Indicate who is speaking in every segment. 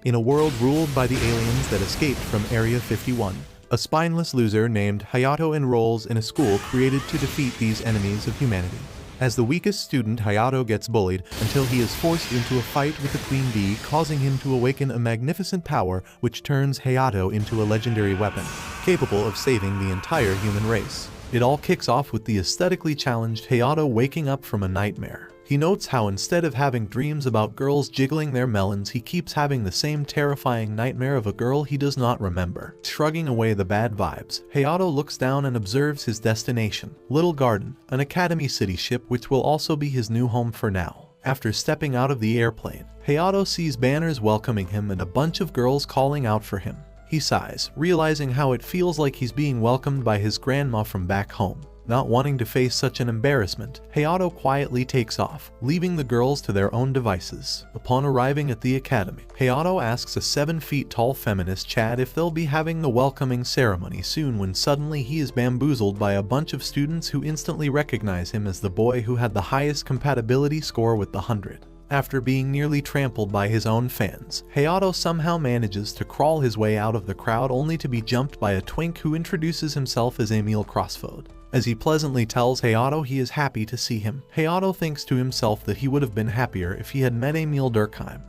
Speaker 1: In a world ruled by the aliens that escaped from Area 51, a spineless loser named Hayato enrolls in a school created to defeat these enemies of humanity. As the weakest student, Hayato gets bullied until he is forced into a fight with the Queen Bee, causing him to awaken a magnificent power which turns Hayato into a legendary weapon, capable of saving the entire human race. It all kicks off with the aesthetically challenged Hayato waking up from a nightmare. He notes how instead of having dreams about girls jiggling their melons, he keeps having the same terrifying nightmare of a girl he does not remember. Shrugging away the bad vibes, Hayato looks down and observes his destination, Little Garden, an Academy City ship which will also be his new home for now. After stepping out of the airplane, Hayato sees banners welcoming him and a bunch of girls calling out for him. He sighs, realizing how it feels like he's being welcomed by his grandma from back home. Not wanting to face such an embarrassment, Hayato quietly takes off, leaving the girls to their own devices. Upon arriving at the academy, Hayato asks a 7-feet-tall feminist Chad if they'll be having the welcoming ceremony soon, when suddenly he is bamboozled by a bunch of students who instantly recognize him as the boy who had the highest compatibility score with the 100. After being nearly trampled by his own fans, Hayato somehow manages to crawl his way out of the crowd, only to be jumped by a twink who introduces himself as Emil Crossfode. As he pleasantly tells Hayato he is happy to see him, Hayato thinks to himself that he would have been happier if he had met Emil Durkheim,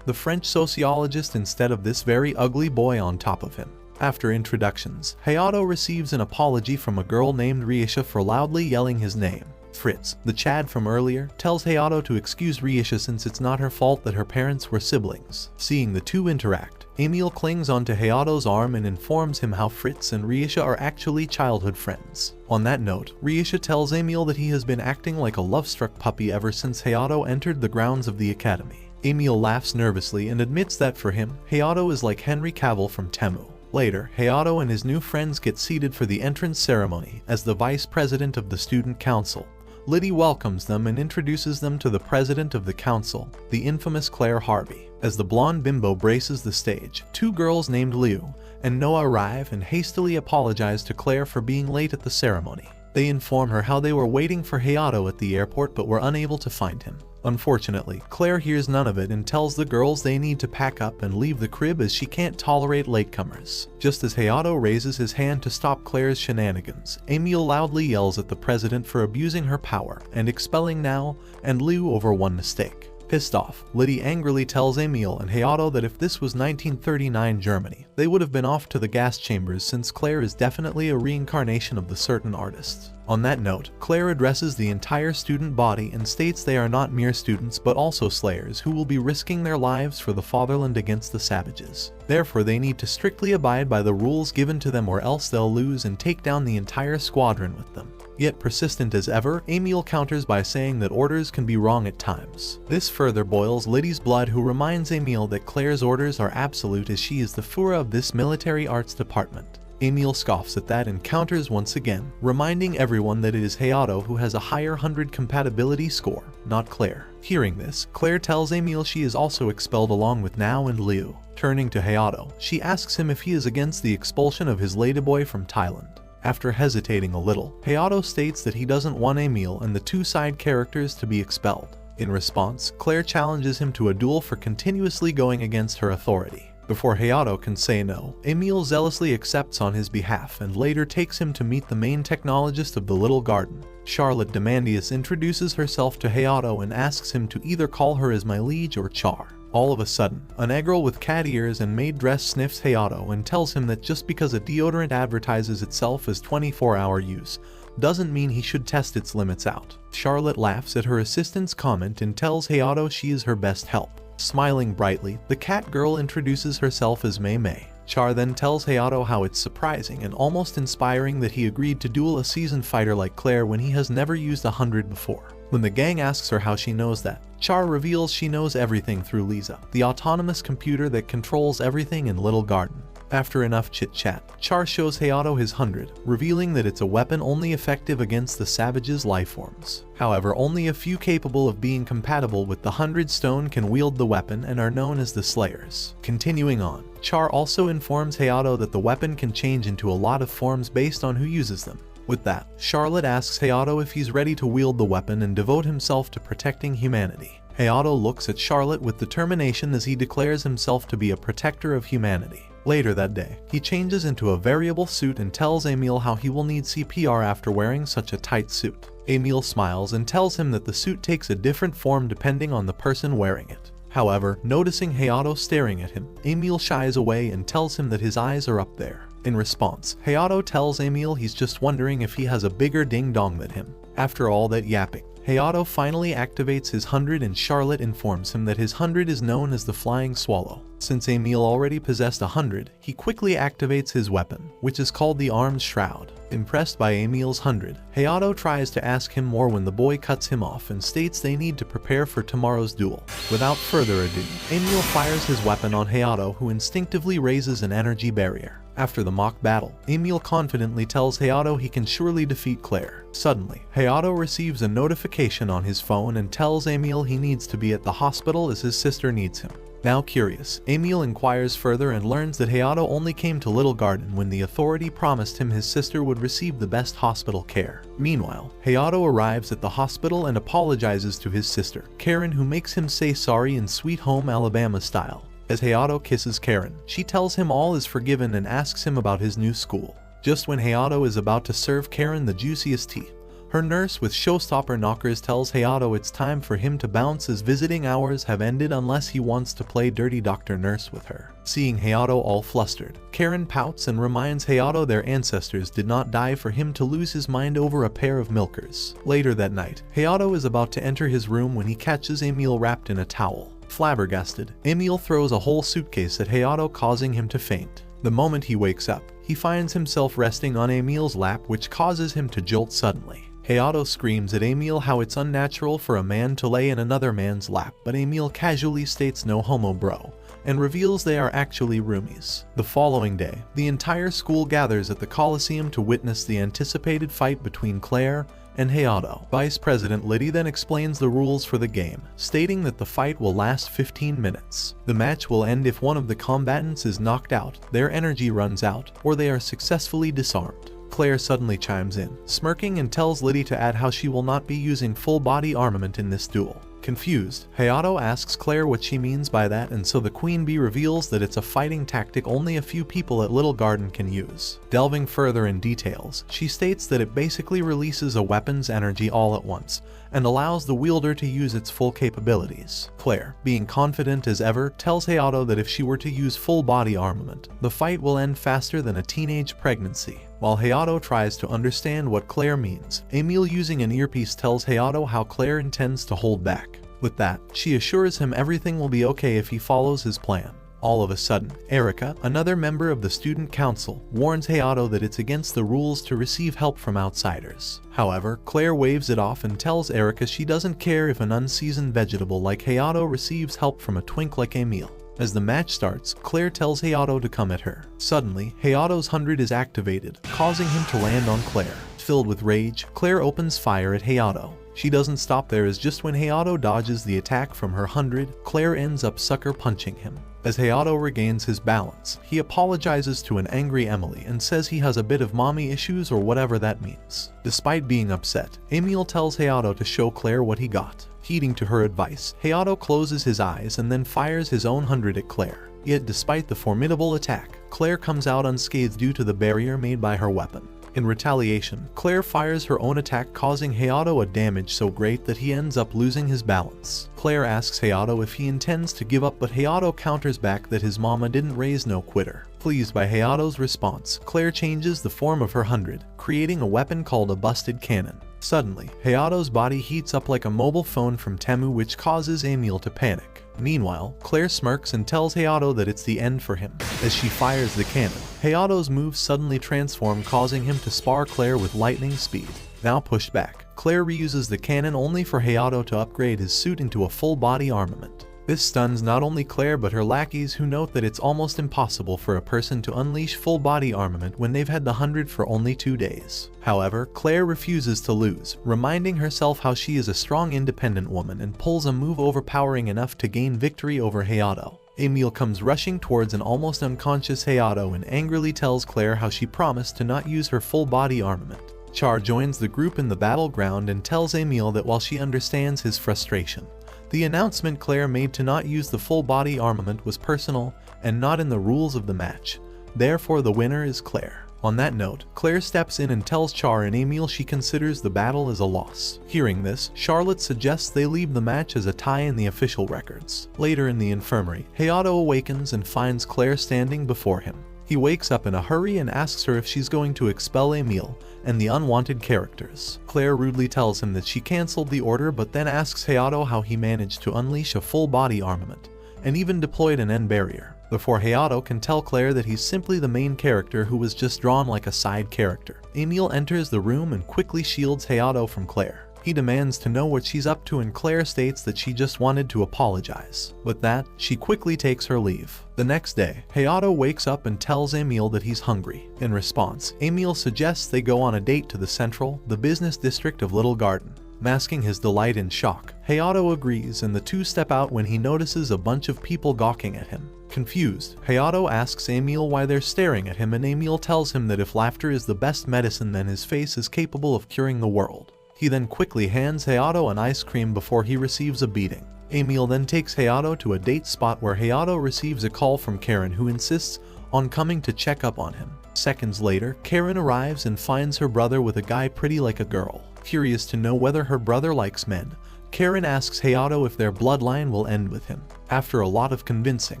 Speaker 1: the French sociologist, instead of this very ugly boy on top of him. After introductions, Hayato receives an apology from a girl named Riisha for loudly yelling his name. Fritz, the Chad from earlier, tells Hayato to excuse Riisha since it's not her fault that her parents were siblings. Seeing the two interact, Emil clings onto Hayato's arm and informs him how Fritz and Riisha are actually childhood friends. On that note, Riisha tells Emil that he has been acting like a love-struck puppy ever since Hayato entered the grounds of the academy. Emil laughs nervously and admits that for him, Hayato is like Henry Cavill from Temu. Later, Hayato and his new friends get seated for the entrance ceremony. As the vice president of the student council, Liddy welcomes them and introduces them to the president of the council, the infamous Claire Harvey. As the blonde bimbo braces the stage, two girls named Liu and Noah arrive and hastily apologize to Claire for being late at the ceremony. They inform her how they were waiting for Hayato at the airport but were unable to find him. Unfortunately, Claire hears none of it and tells the girls they need to pack up and leave the crib as she can't tolerate latecomers. Just as Hayato raises his hand to stop Claire's shenanigans, Emil loudly yells at the president for abusing her power and expelling Now and Liu over one mistake. Pissed off, Liddy angrily tells Emil and Hayato that if this was 1939 Germany, they would have been off to the gas chambers since Claire is definitely a reincarnation of the certain artists. On that note, Claire addresses the entire student body and states they are not mere students but also slayers who will be risking their lives for the fatherland against the savages. Therefore they need to strictly abide by the rules given to them or else they'll lose and take down the entire squadron with them. Yet persistent as ever, Emil counters by saying that orders can be wrong at times. This further boils Liddy's blood, who reminds Emil that Claire's orders are absolute as she is the Führer of this military arts department. Emil scoffs at that and counters once again, reminding everyone that it is Hayato who has a higher 100 compatibility score, not Claire. Hearing this, Claire tells Emil she is also expelled along with Now and Liu. Turning to Hayato, she asks him if he is against the expulsion of his ladyboy from Thailand. After hesitating a little, Hayato states that he doesn't want Emil and the two side characters to be expelled. In response, Claire challenges him to a duel for continuously going against her authority. Before Hayato can say no, Emil zealously accepts on his behalf and later takes him to meet the main technologist of the little garden. Charlotte Demandius introduces herself to Hayato and asks him to either call her as my liege or Char. All of a sudden, a negro with cat ears and maid dress sniffs Hayato and tells him that just because a deodorant advertises itself as 24-hour use, doesn't mean he should test its limits out. Charlotte laughs at her assistant's comment and tells Hayato she is her best help. Smiling brightly, the cat girl introduces herself as Mei Mei. Char then tells Hayato how it's surprising and almost inspiring that he agreed to duel a seasoned fighter like Claire when he has never used 100 before. When the gang asks her how she knows that, Char reveals she knows everything through Lisa, the autonomous computer that controls everything in Little Garden. After enough chit-chat, Char shows Hayato his 100, revealing that it's a weapon only effective against the savage's lifeforms. However, only a few capable of being compatible with the 100 stone can wield the weapon and are known as the Slayers. Continuing on, Char also informs Hayato that the weapon can change into a lot of forms based on who uses them. With that, Charlotte asks Hayato if he's ready to wield the weapon and devote himself to protecting humanity. Hayato looks at Charlotte with determination as he declares himself to be a protector of humanity. Later that day, he changes into a variable suit and tells Emil how he will need CPR after wearing such a tight suit. Emil smiles and tells him that the suit takes a different form depending on the person wearing it. However, noticing Hayato staring at him, Emil shies away and tells him that his eyes are up there. In response, Hayato tells Emil he's just wondering if he has a bigger ding-dong than him. After all that yapping, Hayato finally activates his 100 and Charlotte informs him that his 100 is known as the Flying Swallow. Since Emil already possessed 100, he quickly activates his weapon, which is called the Armed Shroud. Impressed by Emil's 100, Hayato tries to ask him more when the boy cuts him off and states they need to prepare for tomorrow's duel. Without further ado, Emil fires his weapon on Hayato, who instinctively raises an energy barrier. After the mock battle, Emil confidently tells Hayato he can surely defeat Claire. Suddenly, Hayato receives a notification on his phone and tells Emil he needs to be at the hospital as his sister needs him. Now curious, Emil inquires further and learns that Hayato only came to Little Garden when the authority promised him his sister would receive the best hospital care. Meanwhile, Hayato arrives at the hospital and apologizes to his sister, Karen, who makes him say sorry in Sweet Home Alabama style. As Hayato kisses Karen, she tells him all is forgiven and asks him about his new school. Just when Hayato is about to serve Karen the juiciest tea, her nurse with showstopper knockers tells Hayato it's time for him to bounce as visiting hours have ended unless he wants to play dirty doctor nurse with her. Seeing Hayato all flustered, Karen pouts and reminds Hayato their ancestors did not die for him to lose his mind over a pair of milkers. Later that night, Hayato is about to enter his room when he catches Emil wrapped in a towel. Flabbergasted, Emil throws a whole suitcase at Hayato, causing him to faint. The moment he wakes up, he finds himself resting on Emil's lap, which causes him to jolt suddenly. Hayato screams at Emil how it's unnatural for a man to lay in another man's lap, but Emil casually states no homo bro, and reveals they are actually roomies. The following day, the entire school gathers at the Coliseum to witness the anticipated fight between Claire and Hayato. Vice President Liddy then explains the rules for the game, stating that the fight will last 15 minutes. The match will end if one of the combatants is knocked out, their energy runs out, or they are successfully disarmed. Claire suddenly chimes in, smirking, and tells Liddy to add how she will not be using full-body armament in this duel. Confused, Hayato asks Claire what she means by that, and so the Queen Bee reveals that it's a fighting tactic only a few people at Little Garden can use. Delving further in details, she states that it basically releases a weapon's energy all at once, and allows the wielder to use its full capabilities. Claire, being confident as ever, tells Hayato that if she were to use full-body armament, the fight will end faster than a teenage pregnancy. While Hayato tries to understand what Claire means, Emil using an earpiece tells Hayato how Claire intends to hold back. With that, she assures him everything will be okay if he follows his plan. All of a sudden, Erica, another member of the student council, warns Hayato that it's against the rules to receive help from outsiders. However, Claire waves it off and tells Erica she doesn't care if an unseasoned vegetable like Hayato receives help from a twink like Emil. As the match starts, Claire tells Hayato to come at her. Suddenly, Hayato's 100 is activated, causing him to land on Claire. Filled with rage, Claire opens fire at Hayato. She doesn't stop there, as just when Hayato dodges the attack from her 100, Claire ends up sucker punching him. As Hayato regains his balance, he apologizes to an angry Emily and says he has a bit of mommy issues or whatever that means. Despite being upset, Emil tells Hayato to show Claire what he got. Heeding to her advice, Hayato closes his eyes and then fires his own 100 at Claire. Yet despite the formidable attack, Claire comes out unscathed due to the barrier made by her weapon. In retaliation, Claire fires her own attack, causing Hayato a damage so great that he ends up losing his balance. Claire asks Hayato if he intends to give up, but Hayato counters back that his mama didn't raise no quitter. Pleased by Hayato's response, Claire changes the form of her 100, creating a weapon called a busted cannon. Suddenly, Hayato's body heats up like a mobile phone from Temu, which causes Emil to panic. Meanwhile, Claire smirks and tells Hayato that it's the end for him. As she fires the cannon, Hayato's moves suddenly transform, causing him to spar Claire with lightning speed. Now pushed back, Claire reuses the cannon only for Hayato to upgrade his suit into a full-body armament. This stuns not only Claire but her lackeys, who note that it's almost impossible for a person to unleash full-body armament when they've had the 100 for only 2 days. However, Claire refuses to lose, reminding herself how she is a strong, independent woman, and pulls a move overpowering enough to gain victory over Hayato. Emil comes rushing towards an almost unconscious Hayato and angrily tells Claire how she promised to not use her full-body armament. Char joins the group in the battleground and tells Emil that while she understands his frustration, The announcement Claire made to not use the full body armament was personal and not in the rules of the match. Therefore, the winner is Claire. On that note, Claire steps in and tells Char and Emil she considers the battle as a loss. Hearing this, Charlotte suggests they leave the match as a tie in the official records. Later in the infirmary, Hayato awakens and finds Claire standing before him. He wakes up in a hurry and asks her if she's going to expel Emil and the unwanted characters. Claire rudely tells him that she cancelled the order, but then asks Hayato how he managed to unleash a full body armament and even deployed an end barrier, before Hayato can tell Claire that he's simply the main character who was just drawn like a side character. Emil enters the room and quickly shields Hayato from Claire. He demands to know what she's up to, and Claire states that she just wanted to apologize. With that, she quickly takes her leave. The next day, Hayato wakes up and tells Emil that he's hungry. In response, Emil suggests they go on a date to the business district of Little Garden. Masking his delight and shock, Hayato agrees and the two step out when he notices a bunch of people gawking at him. Confused, Hayato asks Emil why they're staring at him, and Emil tells him that if laughter is the best medicine, then his face is capable of curing the world. He then quickly hands Hayato an ice cream before he receives a beating. Emil then takes Hayato to a date spot where Hayato receives a call from Karen, who insists on coming to check up on him. Seconds later, Karen arrives and finds her brother with a guy pretty like a girl. Curious to know whether her brother likes men, Karen asks Hayato if their bloodline will end with him. After a lot of convincing,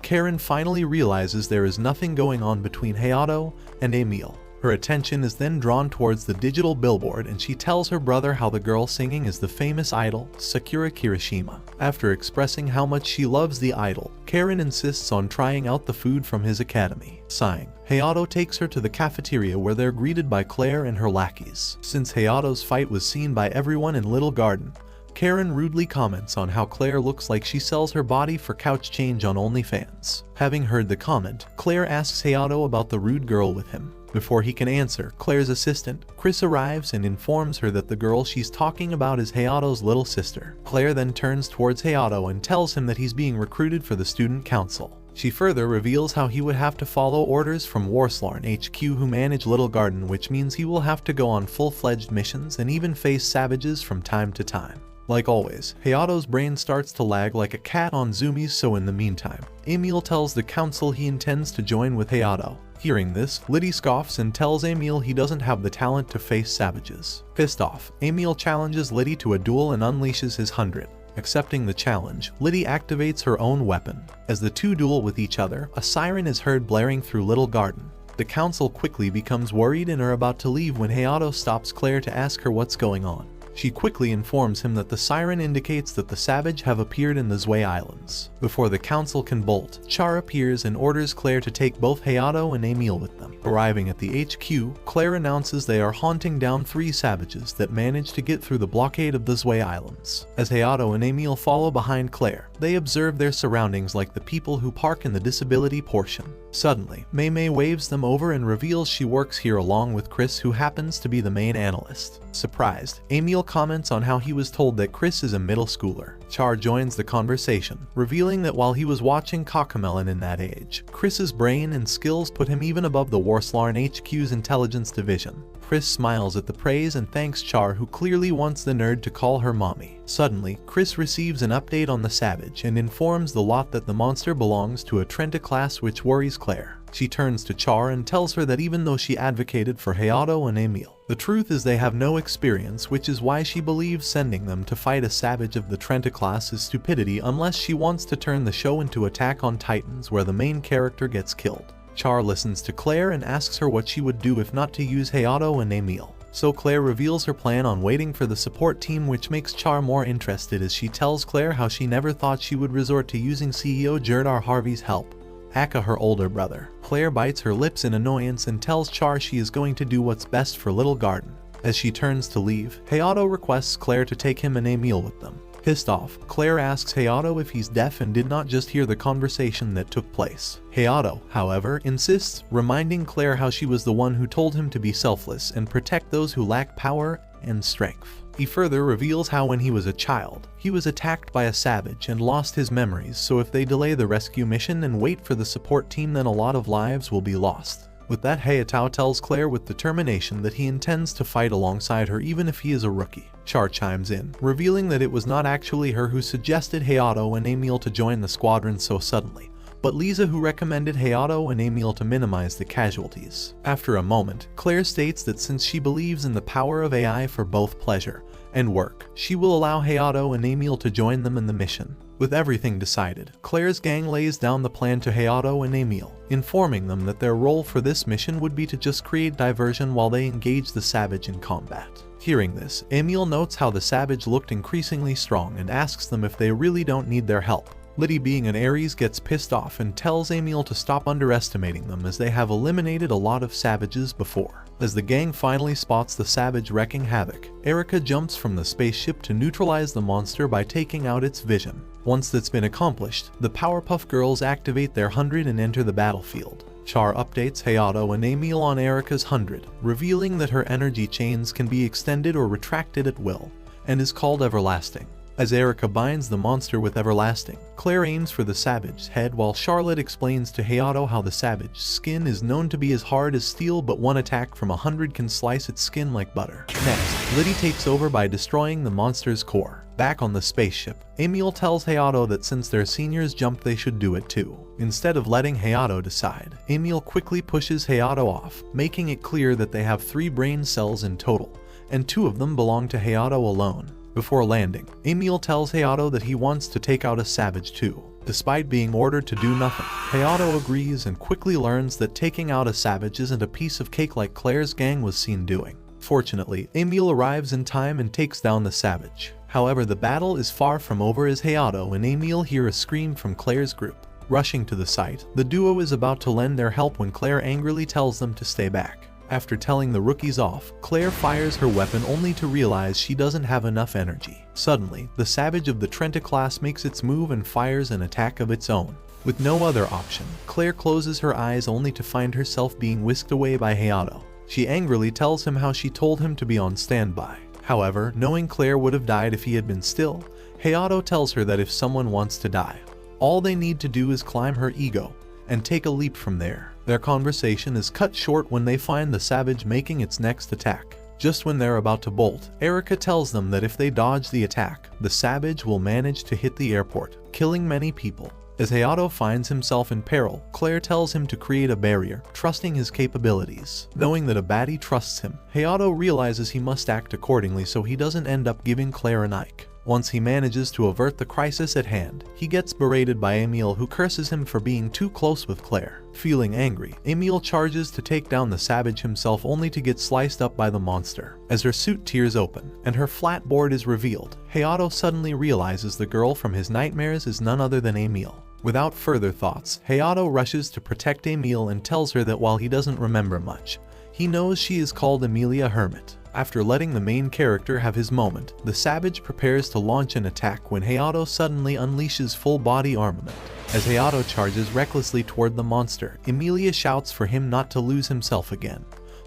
Speaker 1: Karen finally realizes there is nothing going on between Hayato and Emil. Her attention is then drawn towards the digital billboard, and she tells her brother how the girl singing is the famous idol, Sakura Kirishima. After expressing how much she loves the idol, Karen insists on trying out the food from his academy. Sighing, Hayato takes her to the cafeteria where they're greeted by Claire and her lackeys. Since Hayato's fight was seen by everyone in Little Garden, Karen rudely comments on how Claire looks like she sells her body for couch change on OnlyFans. Having heard the comment, Claire asks Hayato about the rude girl with him. Before he can answer, Claire's assistant, Chris, arrives and informs her that the girl she's talking about is Hayato's little sister. Claire then turns towards Hayato and tells him that he's being recruited for the student council. She further reveals how he would have to follow orders from Warslarn HQ, who manage Little Garden, which means he will have to go on full-fledged missions and even face savages from time to time. Like always, Hayato's brain starts to lag like a cat on zoomies, so in the meantime, Emil tells the council he intends to join with Hayato. Hearing this, Liddy scoffs and tells Emil he doesn't have the talent to face savages. Pissed off, Emil challenges Liddy to a duel and unleashes his 100. Accepting the challenge, Liddy activates her own weapon. As the two duel with each other, a siren is heard blaring through Little Garden. The council quickly becomes worried and are about to leave when Hayato stops Claire to ask her what's going on. She quickly informs him that the siren indicates that the savage have appeared in the Zwei Islands. Before the council can bolt, Char appears and orders Claire to take both Hayato and Emil with them. Arriving at the HQ, Claire announces they are hunting down 3 savages that managed to get through the blockade of the Zwei Islands. As Hayato and Emil follow behind Claire, they observe their surroundings like the people who park in the disability portion. Suddenly, Mei waves them over and reveals she works here along with Chris, who happens to be the main analyst. Surprised, Emil comments on how he was told that Chris is a middle schooler. Char joins the conversation, revealing that while he was watching Cocomelon in that age, Chris's brain and skills put him even above the Warslarn HQ's intelligence division. Chris smiles at the praise and thanks Char, who clearly wants the nerd to call her mommy. Suddenly, Chris receives an update on the savage and informs the lot that the monster belongs to a Trenta class, which worries Claire. She turns to Char and tells her that even though she advocated for Hayato and Emil, the truth is they have no experience, which is why she believes sending them to fight a savage of the Trenta class is stupidity unless she wants to turn the show into Attack on Titans, where the main character gets killed. Char listens to Claire and asks her what she would do if not to use Hayato and Emil. So Claire reveals her plan on waiting for the support team, which makes Char more interested as she tells Claire how she never thought she would resort to using CEO Jerdar Harvey's help, aka her older brother. Claire bites her lips in annoyance and tells Char she is going to do what's best for Little Garden. As she turns to leave, Hayato requests Claire to take him and Emil with them. Pissed off, Claire asks Hayato if he's deaf and did not just hear the conversation that took place. Hayato, however, insists, reminding Claire how she was the one who told him to be selfless and protect those who lack power and strength. He further reveals how when he was a child, he was attacked by a savage and lost his memories, so if they delay the rescue mission and wait for the support team, then a lot of lives will be lost. With that, Hayato tells Claire with determination that he intends to fight alongside her even if he is a rookie. Char chimes in, revealing that it was not actually her who suggested Hayato and Emil to join the squadron so suddenly, but Lisa who recommended Hayato and Emil to minimize the casualties. After a moment, Claire states that since she believes in the power of AI for both pleasure and work, she will allow Hayato and Emil to join them in the mission. With everything decided, Claire's gang lays down the plan to Hayato and Emil, informing them that their role for this mission would be to just create diversion while they engage the Savage in combat. Hearing this, Emil notes how the Savage looked increasingly strong and asks them if they really don't need their help. Liddy, being an Aries, gets pissed off and tells Emil to stop underestimating them as they have eliminated a lot of Savages before. As the gang finally spots the Savage wreaking havoc, Erica jumps from the spaceship to neutralize the monster by taking out its vision. Once that's been accomplished, the Powerpuff Girls activate their 100 and enter the battlefield. Char updates Hayato and Emil on Erica's 100, revealing that her energy chains can be extended or retracted at will, and is called Everlasting. As Erica binds the monster with Everlasting, Claire aims for the Savage's head while Charlotte explains to Hayato how the Savage's skin is known to be as hard as steel, but one attack from 100 can slice its skin like butter. Next, Liddy takes over by destroying the monster's core. Back on the spaceship, Emil tells Hayato that since their seniors jumped they should do it too. Instead of letting Hayato decide, Emil quickly pushes Hayato off, making it clear that they have 3 brain cells in total, and 2 of them belong to Hayato alone. Before landing, Emil tells Hayato that he wants to take out a Savage too. Despite being ordered to do nothing, Hayato agrees and quickly learns that taking out a Savage isn't a piece of cake like Claire's gang was seen doing. Fortunately, Emil arrives in time and takes down the Savage. However, the battle is far from over as Hayato and Emil hear a scream from Claire's group. Rushing to the site, the duo is about to lend their help when Claire angrily tells them to stay back. After telling the rookies off, Claire fires her weapon only to realize she doesn't have enough energy. Suddenly, the Savage of the Trenta class makes its move and fires an attack of its own. With no other option, Claire closes her eyes only to find herself being whisked away by Hayato. She angrily tells him how she told him to be on standby. However, knowing Claire would have died if he had been still, Hayato tells her that if someone wants to die, all they need to do is climb her ego and take a leap from there. Their conversation is cut short when they find the Savage making its next attack. Just when they're about to bolt, Erica tells them that if they dodge the attack, the Savage will manage to hit the airport, killing many people. As Hayato finds himself in peril, Claire tells him to create a barrier, trusting his capabilities. Knowing that a baddie trusts him, Hayato realizes he must act accordingly so he doesn't end up giving Claire an Ike. Once he manages to avert the crisis at hand, he gets berated by Emil, who curses him for being too close with Claire. Feeling angry, Emil charges to take down the Savage himself only to get sliced up by the monster. As her suit tears open and her flat board is revealed, Hayato suddenly realizes the girl from his nightmares is none other than Emil. Without further thoughts, Hayato rushes to protect Emil and tells her that while he doesn't remember much, he knows she is called Emilia Hermit. After letting the main character have his moment, the Savage prepares to launch an attack when Hayato suddenly unleashes full body armament. As Hayato charges recklessly toward the monster, Emilia shouts for him not to lose himself again.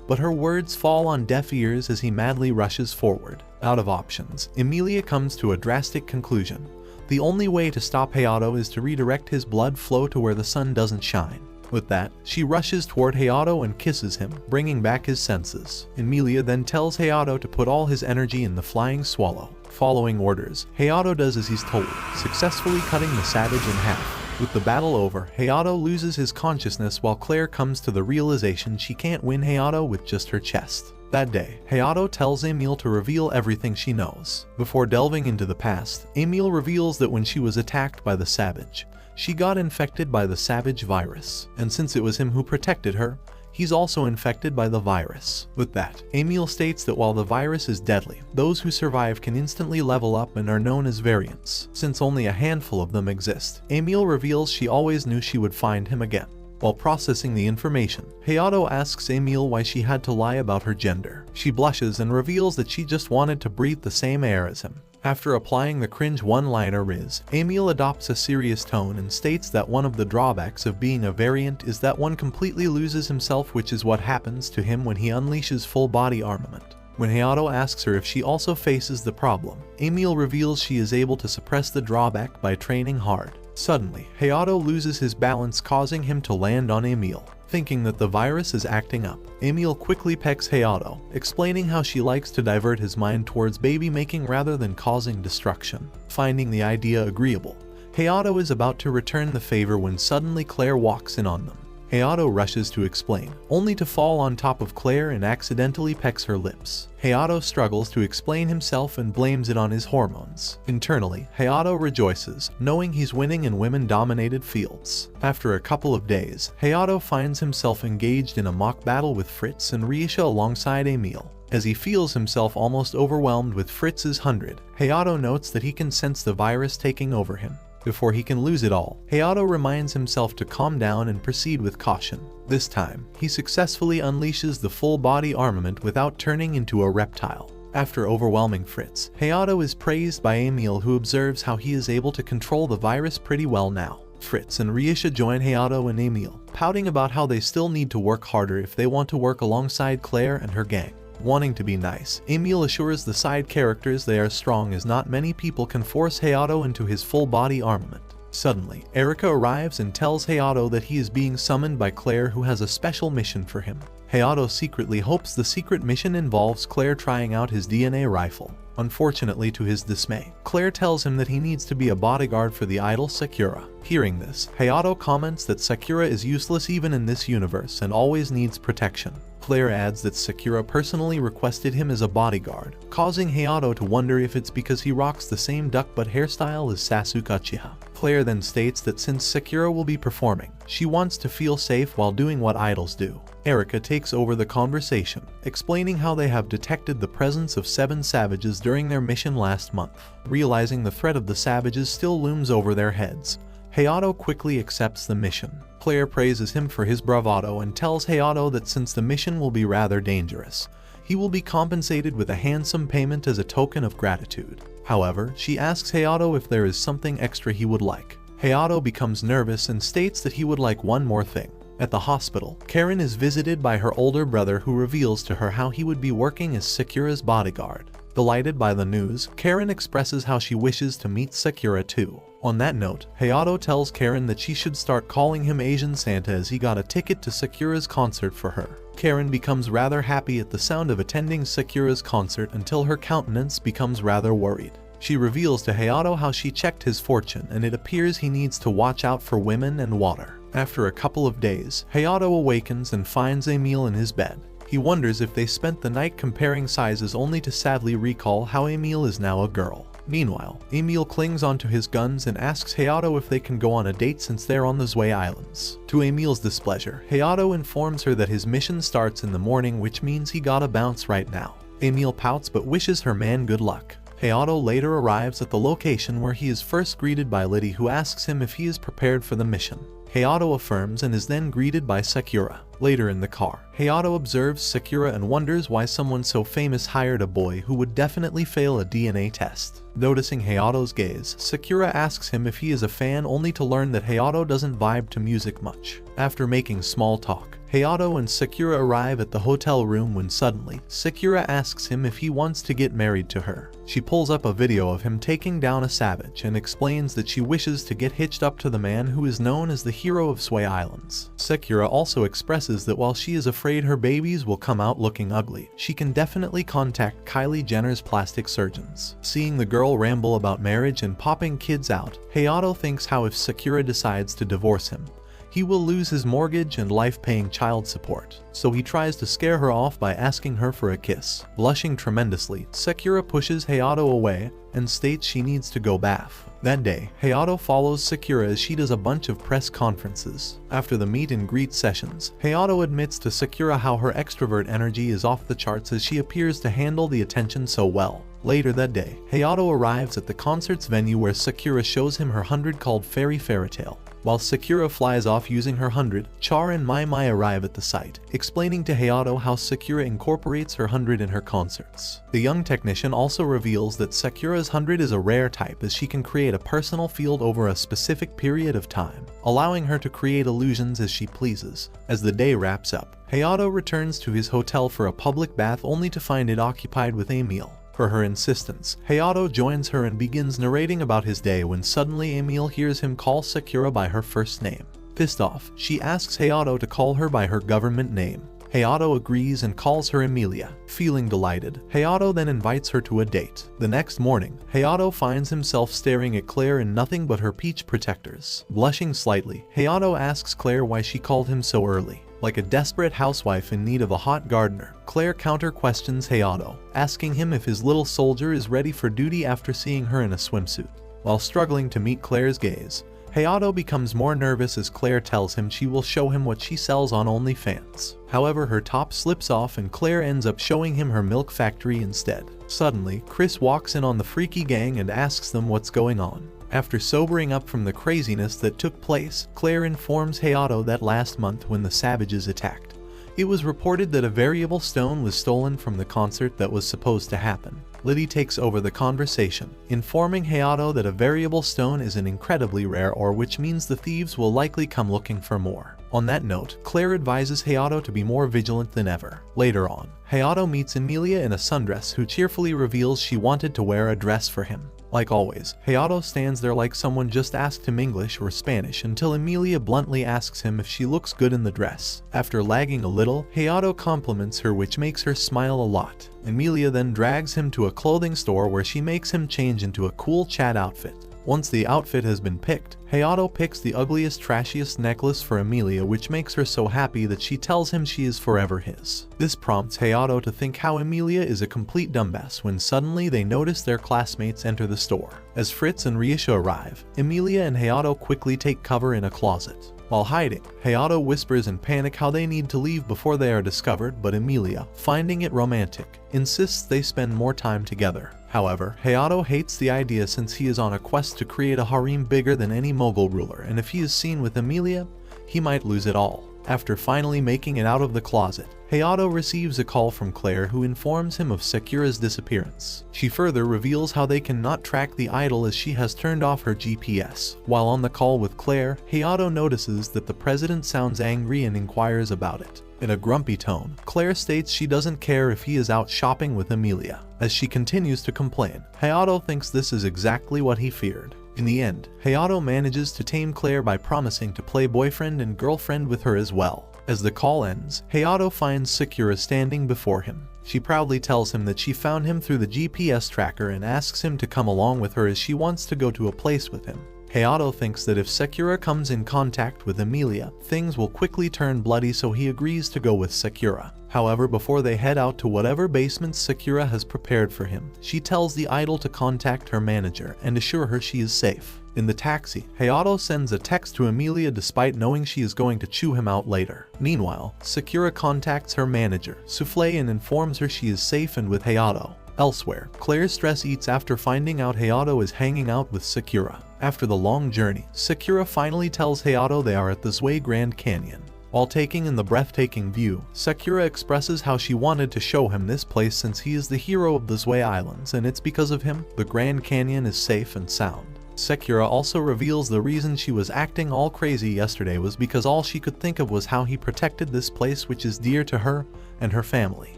Speaker 1: But her words fall on deaf ears as he madly rushes forward. Out of options, Emilia comes to a drastic conclusion. The only way to stop Hayato is to redirect his blood flow to where the sun doesn't shine. With that, she rushes toward Hayato and kisses him, bringing back his senses. Emilia then tells Hayato to put all his energy in the flying swallow. Following orders, Hayato does as he's told, successfully cutting the Savage in half. With the battle over, Hayato loses his consciousness while Claire comes to the realization she can't win Hayato with just her chest. That day, Hayato tells Emil to reveal everything she knows. Before delving into the past, Emil reveals that when she was attacked by the Savage, she got infected by the Savage virus, and since it was him who protected her, he's also infected by the virus. With that, Emil states that while the virus is deadly, those who survive can instantly level up and are known as variants. Since only a handful of them exist, Emil reveals she always knew she would find him again. While processing the information, Hayato asks Emil why she had to lie about her gender. She blushes and reveals that she just wanted to breathe the same air as him. After applying the cringe one-liner Riz, Emil adopts a serious tone and states that one of the drawbacks of being a variant is that one completely loses himself, which is what happens to him when he unleashes full body armament. When Hayato asks her if she also faces the problem, Emil reveals she is able to suppress the drawback by training hard. Suddenly, Hayato loses his balance, causing him to land on Emil. Thinking that the virus is acting up, Emil quickly pecks Hayato, explaining how she likes to divert his mind towards baby making rather than causing destruction. Finding the idea agreeable, Hayato is about to return the favor when suddenly Claire walks in on them. Hayato rushes to explain, only to fall on top of Claire and accidentally pecks her lips. Hayato struggles to explain himself and blames it on his hormones. Internally, Hayato rejoices, knowing he's winning in women-dominated fields. After a couple of days, Hayato finds himself engaged in a mock battle with Fritz and Riesha alongside Emil. As he feels himself almost overwhelmed with Fritz's 100, Hayato notes that he can sense the virus taking over him. Before he can lose it all, Hayato reminds himself to calm down and proceed with caution. This time, he successfully unleashes the full-body armament without turning into a reptile. After overwhelming Fritz, Hayato is praised by Emil, who observes how he is able to control the virus pretty well now. Fritz and Riesha join Hayato and Emil, pouting about how they still need to work harder if they want to work alongside Claire and her gang. Wanting to be nice, Emil assures the side characters they are strong, as not many people can force Hayato into his full-body armament. Suddenly, Erika arrives and tells Hayato that he is being summoned by Claire, who has a special mission for him. Hayato secretly hopes the secret mission involves Claire trying out his DNA rifle. Unfortunately, to his dismay, Claire tells him that he needs to be a bodyguard for the idol Sakura. Hearing this, Hayato comments that Sakura is useless even in this universe and always needs protection. Claire adds that Sakura personally requested him as a bodyguard, causing Hayato to wonder if it's because he rocks the same duck-butt hairstyle as Sasuke Uchiha. Claire then states that since Sakura will be performing, she wants to feel safe while doing what idols do. Erika takes over the conversation, explaining how they have detected the presence of 7 savages during their mission last month. Realizing the threat of the savages still looms over their heads, Hayato quickly accepts the mission. Claire praises him for his bravado and tells Hayato that since the mission will be rather dangerous, he will be compensated with a handsome payment as a token of gratitude. However, she asks Hayato if there is something extra he would like. Hayato becomes nervous and states that he would like one more thing. At the hospital, Karen is visited by her older brother, who reveals to her how he would be working as Sakura's bodyguard. Delighted by the news, Karen expresses how she wishes to meet Sakura too. On that note, Hayato tells Karen that she should start calling him Asian Santa, as he got a ticket to Sakura's concert for her. Karen becomes rather happy at the sound of attending Sakura's concert until her countenance becomes rather worried. She reveals to Hayato how she checked his fortune, and it appears he needs to watch out for women and water. After a couple of days, Hayato awakens and finds Emil in his bed. He wonders if they spent the night comparing sizes, only to sadly recall how Emil is now a girl. Meanwhile, Emil clings onto his guns and asks Hayato if they can go on a date since they're on the Zwei Islands. To Emil's displeasure, Hayato informs her that his mission starts in the morning, which means he gotta bounce right now. Emil pouts but wishes her man good luck. Hayato later arrives at the location, where he is first greeted by Liddy, who asks him if he is prepared for the mission. Hayato affirms and is then greeted by Sakura. Later in the car, Hayato observes Sakura and wonders why someone so famous hired a boy who would definitely fail a DNA test. Noticing Hayato's gaze, Sakura asks him if he is a fan, only to learn that Hayato doesn't vibe to music much. After making small talk, Hayato and Sakura arrive at the hotel room when suddenly, Sakura asks him if he wants to get married to her. She pulls up a video of him taking down a savage and explains that she wishes to get hitched up to the man who is known as the hero of Zwei Islands. Sakura also expresses that while she is afraid her babies will come out looking ugly, she can definitely contact Kylie Jenner's plastic surgeons. Seeing the girl ramble about marriage and popping kids out, Hayato thinks how if Sakura decides to divorce him, he will lose his mortgage and life-paying child support, so he tries to scare her off by asking her for a kiss. Blushing tremendously, Sakura pushes Hayato away and states she needs to go bath. That day, Hayato follows Sakura as she does a bunch of press conferences. After the meet and greet sessions, Hayato admits to Sakura how her extrovert energy is off the charts, as she appears to handle the attention so well. Later that day, Hayato arrives at the concert's venue, where Sakura shows him her 100 called Fairy Tale. While Sakura flies off using her 100, Char and Mai Mai arrive at the site, explaining to Hayato how Sakura incorporates her 100 in her concerts. The young technician also reveals that Sakura's 100 is a rare type, as she can create a personal field over a specific period of time, allowing her to create illusions as she pleases. As the day wraps up, Hayato returns to his hotel for a public bath, only to find it occupied with Emil. For her insistence, Hayato joins her and begins narrating about his day, when suddenly Emil hears him call Sakura by her first name. Pissed off, she asks Hayato to call her by her government name. Hayato agrees and calls her Emilia. Feeling delighted, Hayato then invites her to a date. The next morning, Hayato finds himself staring at Claire in nothing but her peach protectors. Blushing slightly, Hayato asks Claire why she called him so early. Like a desperate housewife in need of a hot gardener, Claire counter-questions Hayato, asking him if his little soldier is ready for duty after seeing her in a swimsuit. While struggling to meet Claire's gaze, Hayato becomes more nervous as Claire tells him she will show him what she sells on OnlyFans. However, her top slips off and Claire ends up showing him her milk factory instead. Suddenly, Chris walks in on the freaky gang and asks them what's going on. After sobering up from the craziness that took place, Claire informs Hayato that last month when the Savages attacked, it was reported that a variable stone was stolen from the concert that was supposed to happen. Liddy takes over the conversation, informing Hayato that a variable stone is an incredibly rare ore, which means the thieves will likely come looking for more. On that note, Claire advises Hayato to be more vigilant than ever. Later on, Hayato meets Emilia in a sundress who cheerfully reveals she wanted to wear a dress for him. Like always, Hayato stands there like someone just asked him English or Spanish until Emilia bluntly asks him if she looks good in the dress. After lagging a little, Hayato compliments her, which makes her smile a lot. Emilia then drags him to a clothing store where she makes him change into a cool Chad outfit. Once the outfit has been picked, Hayato picks the ugliest, trashiest necklace for Emilia, which makes her so happy that she tells him she is forever his. This prompts Hayato to think how Emilia is a complete dumbass when suddenly they notice their classmates enter the store. As Fritz and Riesha arrive, Emilia and Hayato quickly take cover in a closet. While hiding, Hayato whispers in panic how they need to leave before they are discovered, but Emilia, finding it romantic, insists they spend more time together. However, Hayato hates the idea since he is on a quest to create a harem bigger than any Mogul ruler, and if he is seen with Emilia, he might lose it all. After finally making it out of the closet, Hayato receives a call from Claire, who informs him of Sakura's disappearance. She further reveals how they cannot track the idol as she has turned off her GPS. While on the call with Claire, Hayato notices that the president sounds angry and inquires about it. In a grumpy tone, Claire states she doesn't care if he is out shopping with Emilia. As she continues to complain, Hayato thinks this is exactly what he feared. In the end, Hayato manages to tame Claire by promising to play boyfriend and girlfriend with her as well. As the call ends, Hayato finds Sakura standing before him. She proudly tells him that she found him through the GPS tracker and asks him to come along with her as she wants to go to a place with him. Hayato thinks that if Sakura comes in contact with Emilia, things will quickly turn bloody, so he agrees to go with Sakura. However, before they head out to whatever basements Sakura has prepared for him, she tells the idol to contact her manager and assure her she is safe. In the taxi, Hayato sends a text to Emilia despite knowing she is going to chew him out later. Meanwhile, Sakura contacts her manager, Souffle, and informs her she is safe and with Hayato. Elsewhere, Claire's stress eats after finding out Hayato is hanging out with Sakura. After the long journey, Sakura finally tells Hayato they are at the Zwei Grand Canyon. While taking in the breathtaking view, Sakura expresses how she wanted to show him this place since he is the hero of the Zwei Islands, and it's because of him the Grand Canyon is safe and sound. Sakura also reveals the reason she was acting all crazy yesterday was because all she could think of was how he protected this place, which is dear to her and her family.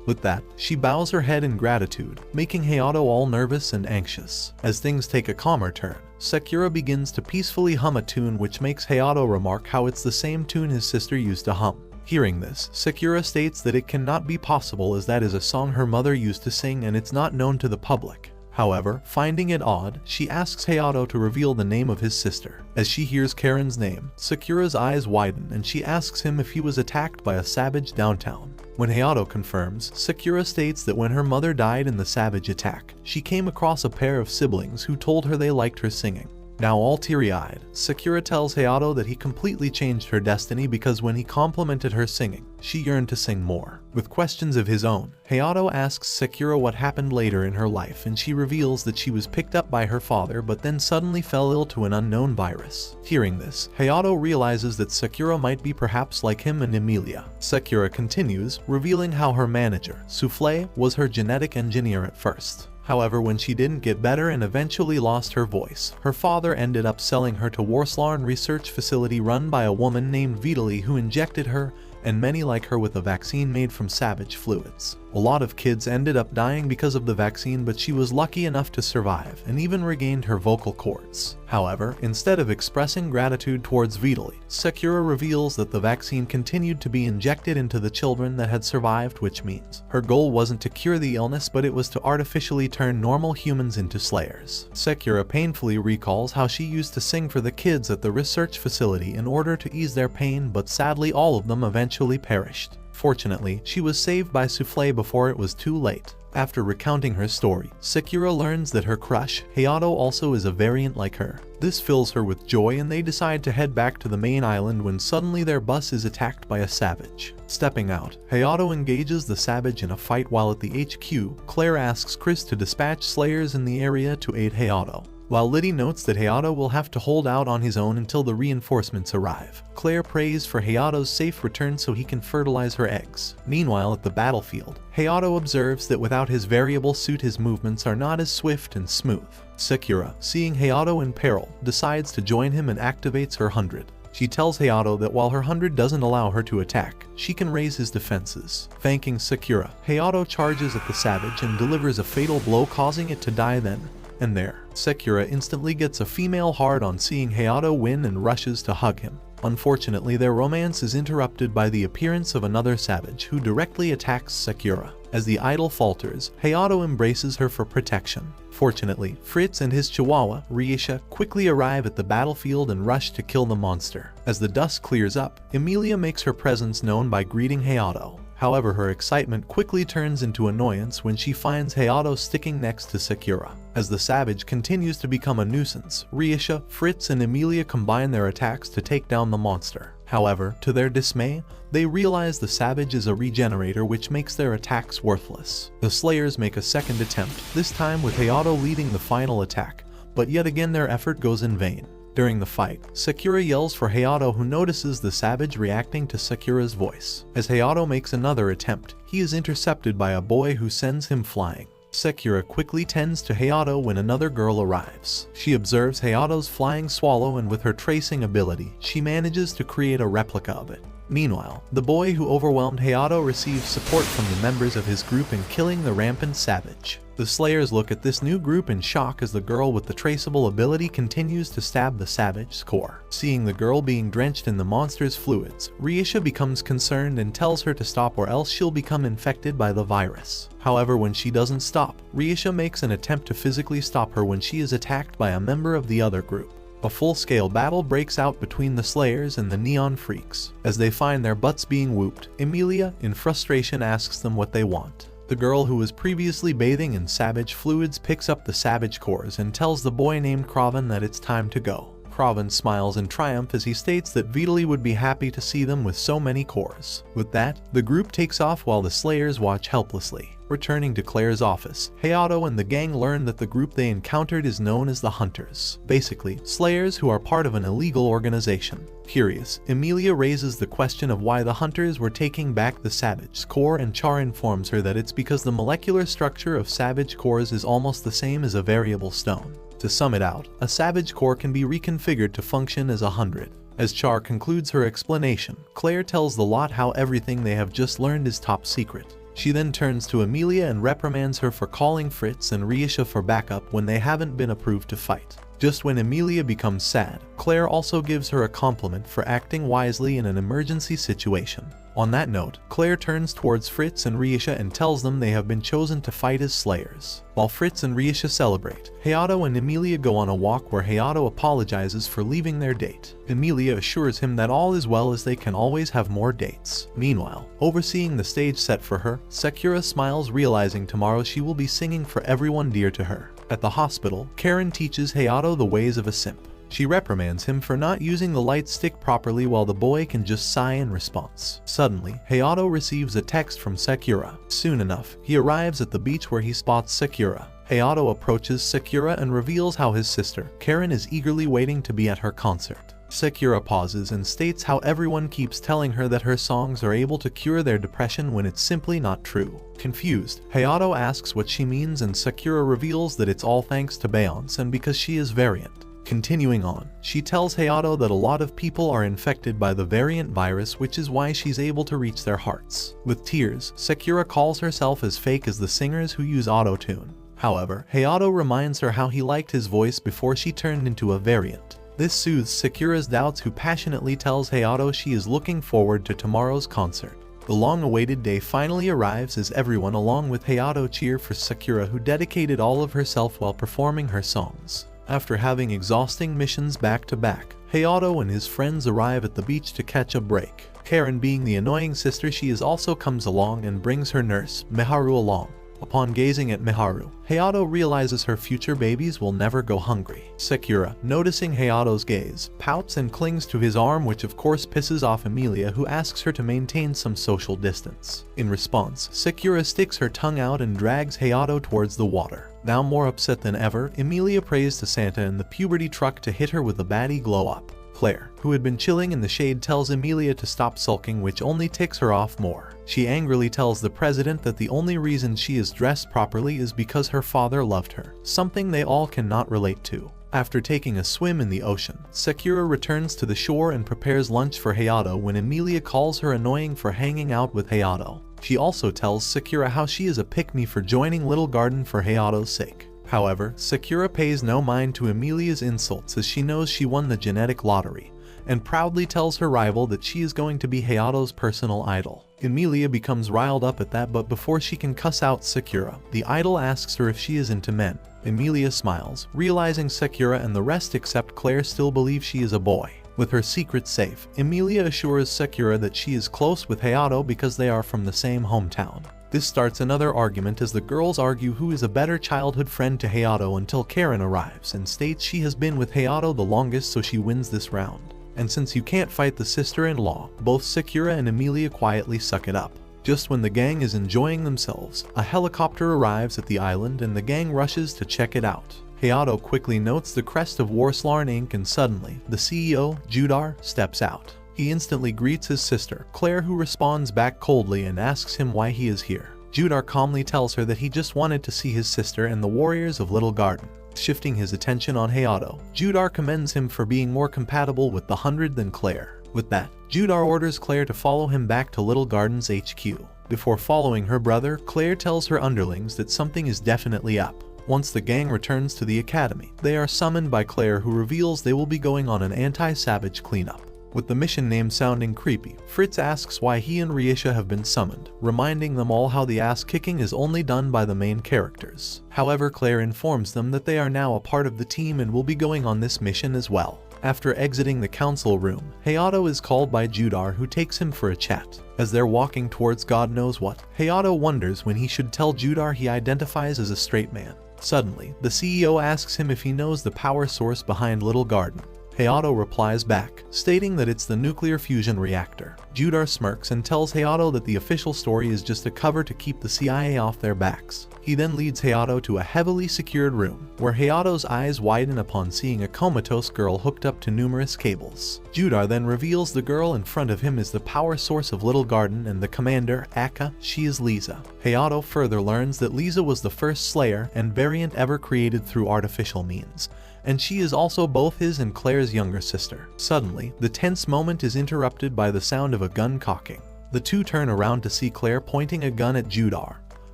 Speaker 1: With that, she bows her head in gratitude, making Hayato all nervous and anxious. As things take a calmer turn, Sakura begins to peacefully hum a tune, which makes Hayato remark how it's the same tune his sister used to hum. Hearing this, Sakura states that it cannot be possible as that is a song her mother used to sing and it's not known to the public. However, finding it odd, she asks Hayato to reveal the name of his sister. As she hears Karen's name, Sakura's eyes widen and she asks him if he was attacked by a savage downtown. When Hayato confirms, Sakura states that when her mother died in the savage attack, she came across a pair of siblings who told her they liked her singing. Now all teary-eyed, Sakura tells Hayato that he completely changed her destiny because when he complimented her singing, she yearned to sing more. With questions of his own, Hayato asks Sakura what happened later in her life, and she reveals that she was picked up by her father but then suddenly fell ill to an unknown virus. Hearing this, Hayato realizes that Sakura might be perhaps like him and Emilia. Sakura continues, revealing how her manager, Souffle, was her genetic engineer at first. However, when she didn't get better and eventually lost her voice, her father ended up selling her to Warslarn research facility run by a woman named Vitali, who injected her and many like her with a vaccine made from savage fluids. A lot of kids ended up dying because of the vaccine, but she was lucky enough to survive and even regained her vocal cords. However, instead of expressing gratitude towards Vitaly, Sakura reveals that the vaccine continued to be injected into the children that had survived, which means her goal wasn't to cure the illness, but it was to artificially turn normal humans into slayers. Sakura painfully recalls how she used to sing for the kids at the research facility in order to ease their pain, but sadly all of them eventually perished. Fortunately, she was saved by Souffle before it was too late. After recounting her story, Sakura learns that her crush, Hayato, also is a variant like her. This fills her with joy and they decide to head back to the main island when suddenly their bus is attacked by a savage. Stepping out, Hayato engages the savage in a fight while at the HQ, Claire asks Chris to dispatch slayers in the area to aid Hayato. While Liddy notes that Hayato will have to hold out on his own until the reinforcements arrive, Claire prays for Hayato's safe return so he can fertilize her eggs. Meanwhile, at the battlefield, Hayato observes that without his variable suit his movements are not as swift and smooth. Sakura, seeing Hayato in peril, decides to join him and activates her 100. She tells Hayato that while her 100 doesn't allow her to attack, she can raise his defenses. Thanking Sakura, Hayato charges at the savage and delivers a fatal blow, causing it to die then and there. Sakura instantly gets a female hard on seeing Hayato win and rushes to hug him. Unfortunately, their romance is interrupted by the appearance of another savage who directly attacks Sakura. As the idol falters, Hayato embraces her for protection. Fortunately, Fritz and his chihuahua, Riisha, quickly arrive at the battlefield and rush to kill the monster. As the dust clears up, Emilia makes her presence known by greeting Hayato. However, her excitement quickly turns into annoyance when she finds Hayato sticking next to Sakura. As the savage continues to become a nuisance, Riisha, Fritz, and Emilia combine their attacks to take down the monster. However, to their dismay, they realize the savage is a regenerator, which makes their attacks worthless. The slayers make a second attempt, this time with Hayato leading the final attack, but yet again their effort goes in vain. During the fight, Sakura yells for Hayato, who notices the savage reacting to Sakura's voice. As Hayato makes another attempt, he is intercepted by a boy who sends him flying. Sakura quickly tends to Hayato when another girl arrives. She observes Hayato's flying swallow and with her tracing ability, she manages to create a replica of it. Meanwhile, the boy who overwhelmed Hayato receives support from the members of his group in killing the rampant savage. The slayers look at this new group in shock as the girl with the traceable ability continues to stab the savage's core. Seeing the girl being drenched in the monster's fluids, Riisha becomes concerned and tells her to stop or else she'll become infected by the virus. However, when she doesn't stop, Riisha makes an attempt to physically stop her when she is attacked by a member of the other group. A full-scale battle breaks out between the Slayers and the Neon Freaks. As they find their butts being whooped, Emilia, in frustration, asks them what they want. The girl who was previously bathing in savage fluids picks up the savage cores and tells the boy named Kraven that it's time to go. Kraven smiles in triumph as he states that Vitaly would be happy to see them with so many cores. With that, the group takes off while the Slayers watch helplessly. Returning to Claire's office, Hayato and the gang learn that the group they encountered is known as the Hunters. Basically, Slayers who are part of an illegal organization. Curious, Emilia raises the question of why the Hunters were taking back the Savage core, and Char informs her that it's because the molecular structure of Savage cores is almost the same as a variable stone. To sum it out, a Savage core can be reconfigured to function as 100. As Char concludes her explanation, Claire tells the lot how everything they have just learned is top secret. She then turns to Emilia and reprimands her for calling Fritz and Riisha for backup when they haven't been approved to fight. Just when Emilia becomes sad, Claire also gives her a compliment for acting wisely in an emergency situation. On that note, Claire turns towards Fritz and Riisha and tells them they have been chosen to fight as Slayers. While Fritz and Riisha celebrate, Hayato and Emilia go on a walk where Hayato apologizes for leaving their date. Emilia assures him that all is well as they can always have more dates. Meanwhile, overseeing the stage set for her, Sakura smiles, realizing tomorrow she will be singing for everyone dear to her. At the hospital, Karen teaches Hayato the ways of a simp. She reprimands him for not using the light stick properly while the boy can just sigh in response. Suddenly, Hayato receives a text from Sakura. Soon enough, he arrives at the beach where he spots Sakura. Hayato approaches Sakura and reveals how his sister, Karen, is eagerly waiting to be at her concert. Sakura pauses and states how everyone keeps telling her that her songs are able to cure their depression when it's simply not true. Confused, Hayato asks what she means and Sakura reveals that it's all thanks to Beyonce and because she is variant. Continuing on, she tells Hayato that a lot of people are infected by the variant virus, which is why she's able to reach their hearts. With tears, Sakura calls herself as fake as the singers who use auto-tune. However, Hayato reminds her how he liked his voice before she turned into a variant. This soothes Sakura's doubts, who passionately tells Hayato she is looking forward to tomorrow's concert. The long-awaited day finally arrives as everyone along with Hayato cheer for Sakura, who dedicated all of herself while performing her songs. After having exhausting missions back to back, Hayato and his friends arrive at the beach to catch a break. Karen, being the annoying sister she is, also comes along and brings her nurse, Miharu, along. Upon gazing at Miharu, Hayato realizes her future babies will never go hungry. Sakura, noticing Hayato's gaze, pouts and clings to his arm, which of course pisses off Emilia, who asks her to maintain some social distance. In response, Sakura sticks her tongue out and drags Hayato towards the water. Now more upset than ever, Emilia prays to Santa and the puberty truck to hit her with a baddie glow-up. Claire, who had been chilling in the shade, tells Emilia to stop sulking, which only ticks her off more. She angrily tells the president that the only reason she is dressed properly is because her father loved her, something they all cannot relate to. After taking a swim in the ocean, Sakura returns to the shore and prepares lunch for Hayato when Emilia calls her annoying for hanging out with Hayato. She also tells Sakura how she is a pick-me for joining Little Garden for Hayato's sake. However, Sakura pays no mind to Emilia's insults, as she knows she won the genetic lottery, and proudly tells her rival that she is going to be Hayato's personal idol. Emilia becomes riled up at that, but before she can cuss out Sakura, the idol asks her if she is into men. Emilia smiles, realizing Sakura and the rest except Claire still believe she is a boy. With her secret safe, Emilia assures Sakura that she is close with Hayato because they are from the same hometown. This starts another argument as the girls argue who is a better childhood friend to Hayato, until Karen arrives and states she has been with Hayato the longest, so she wins this round. And since you can't fight the sister-in-law, both Sakura and Emilia quietly suck it up. Just when the gang is enjoying themselves, a helicopter arrives at the island and the gang rushes to check it out. Hayato quickly notes the crest of Warslarn Inc. and suddenly, the CEO, Judar, steps out. He instantly greets his sister, Claire, who responds back coldly and asks him why he is here. Judar calmly tells her that he just wanted to see his sister and the warriors of Little Garden. Shifting his attention on Hayato, Judar commends him for being more compatible with the 100 than Claire. With that, Judar orders Claire to follow him back to Little Garden's HQ. Before following her brother, Claire tells her underlings that something is definitely up. Once the gang returns to the academy, they are summoned by Claire, who reveals they will be going on an anti-savage cleanup. With the mission name sounding creepy, Fritz asks why he and Riesha have been summoned, reminding them all how the ass-kicking is only done by the main characters. However, Claire informs them that they are now a part of the team and will be going on this mission as well. After exiting the council room, Hayato is called by Judar, who takes him for a chat. As they're walking towards God knows what, Hayato wonders when he should tell Judar he identifies as a straight man. Suddenly, the CEO asks him if he knows the power source behind Little Garden. Hayato replies back, stating that it's the nuclear fusion reactor. Judar smirks and tells Hayato that the official story is just a cover to keep the CIA off their backs. He then leads Hayato to a heavily secured room, where Hayato's eyes widen upon seeing a comatose girl hooked up to numerous cables. Judar then reveals the girl in front of him is the power source of Little Garden and the commander, Akka. She is Lisa. Hayato further learns that Lisa was the first Slayer and variant ever created through artificial means, and she is also both his and Claire's younger sister. Suddenly, the tense moment is interrupted by the sound of a gun cocking. The two turn around to see Claire pointing a gun at Judar,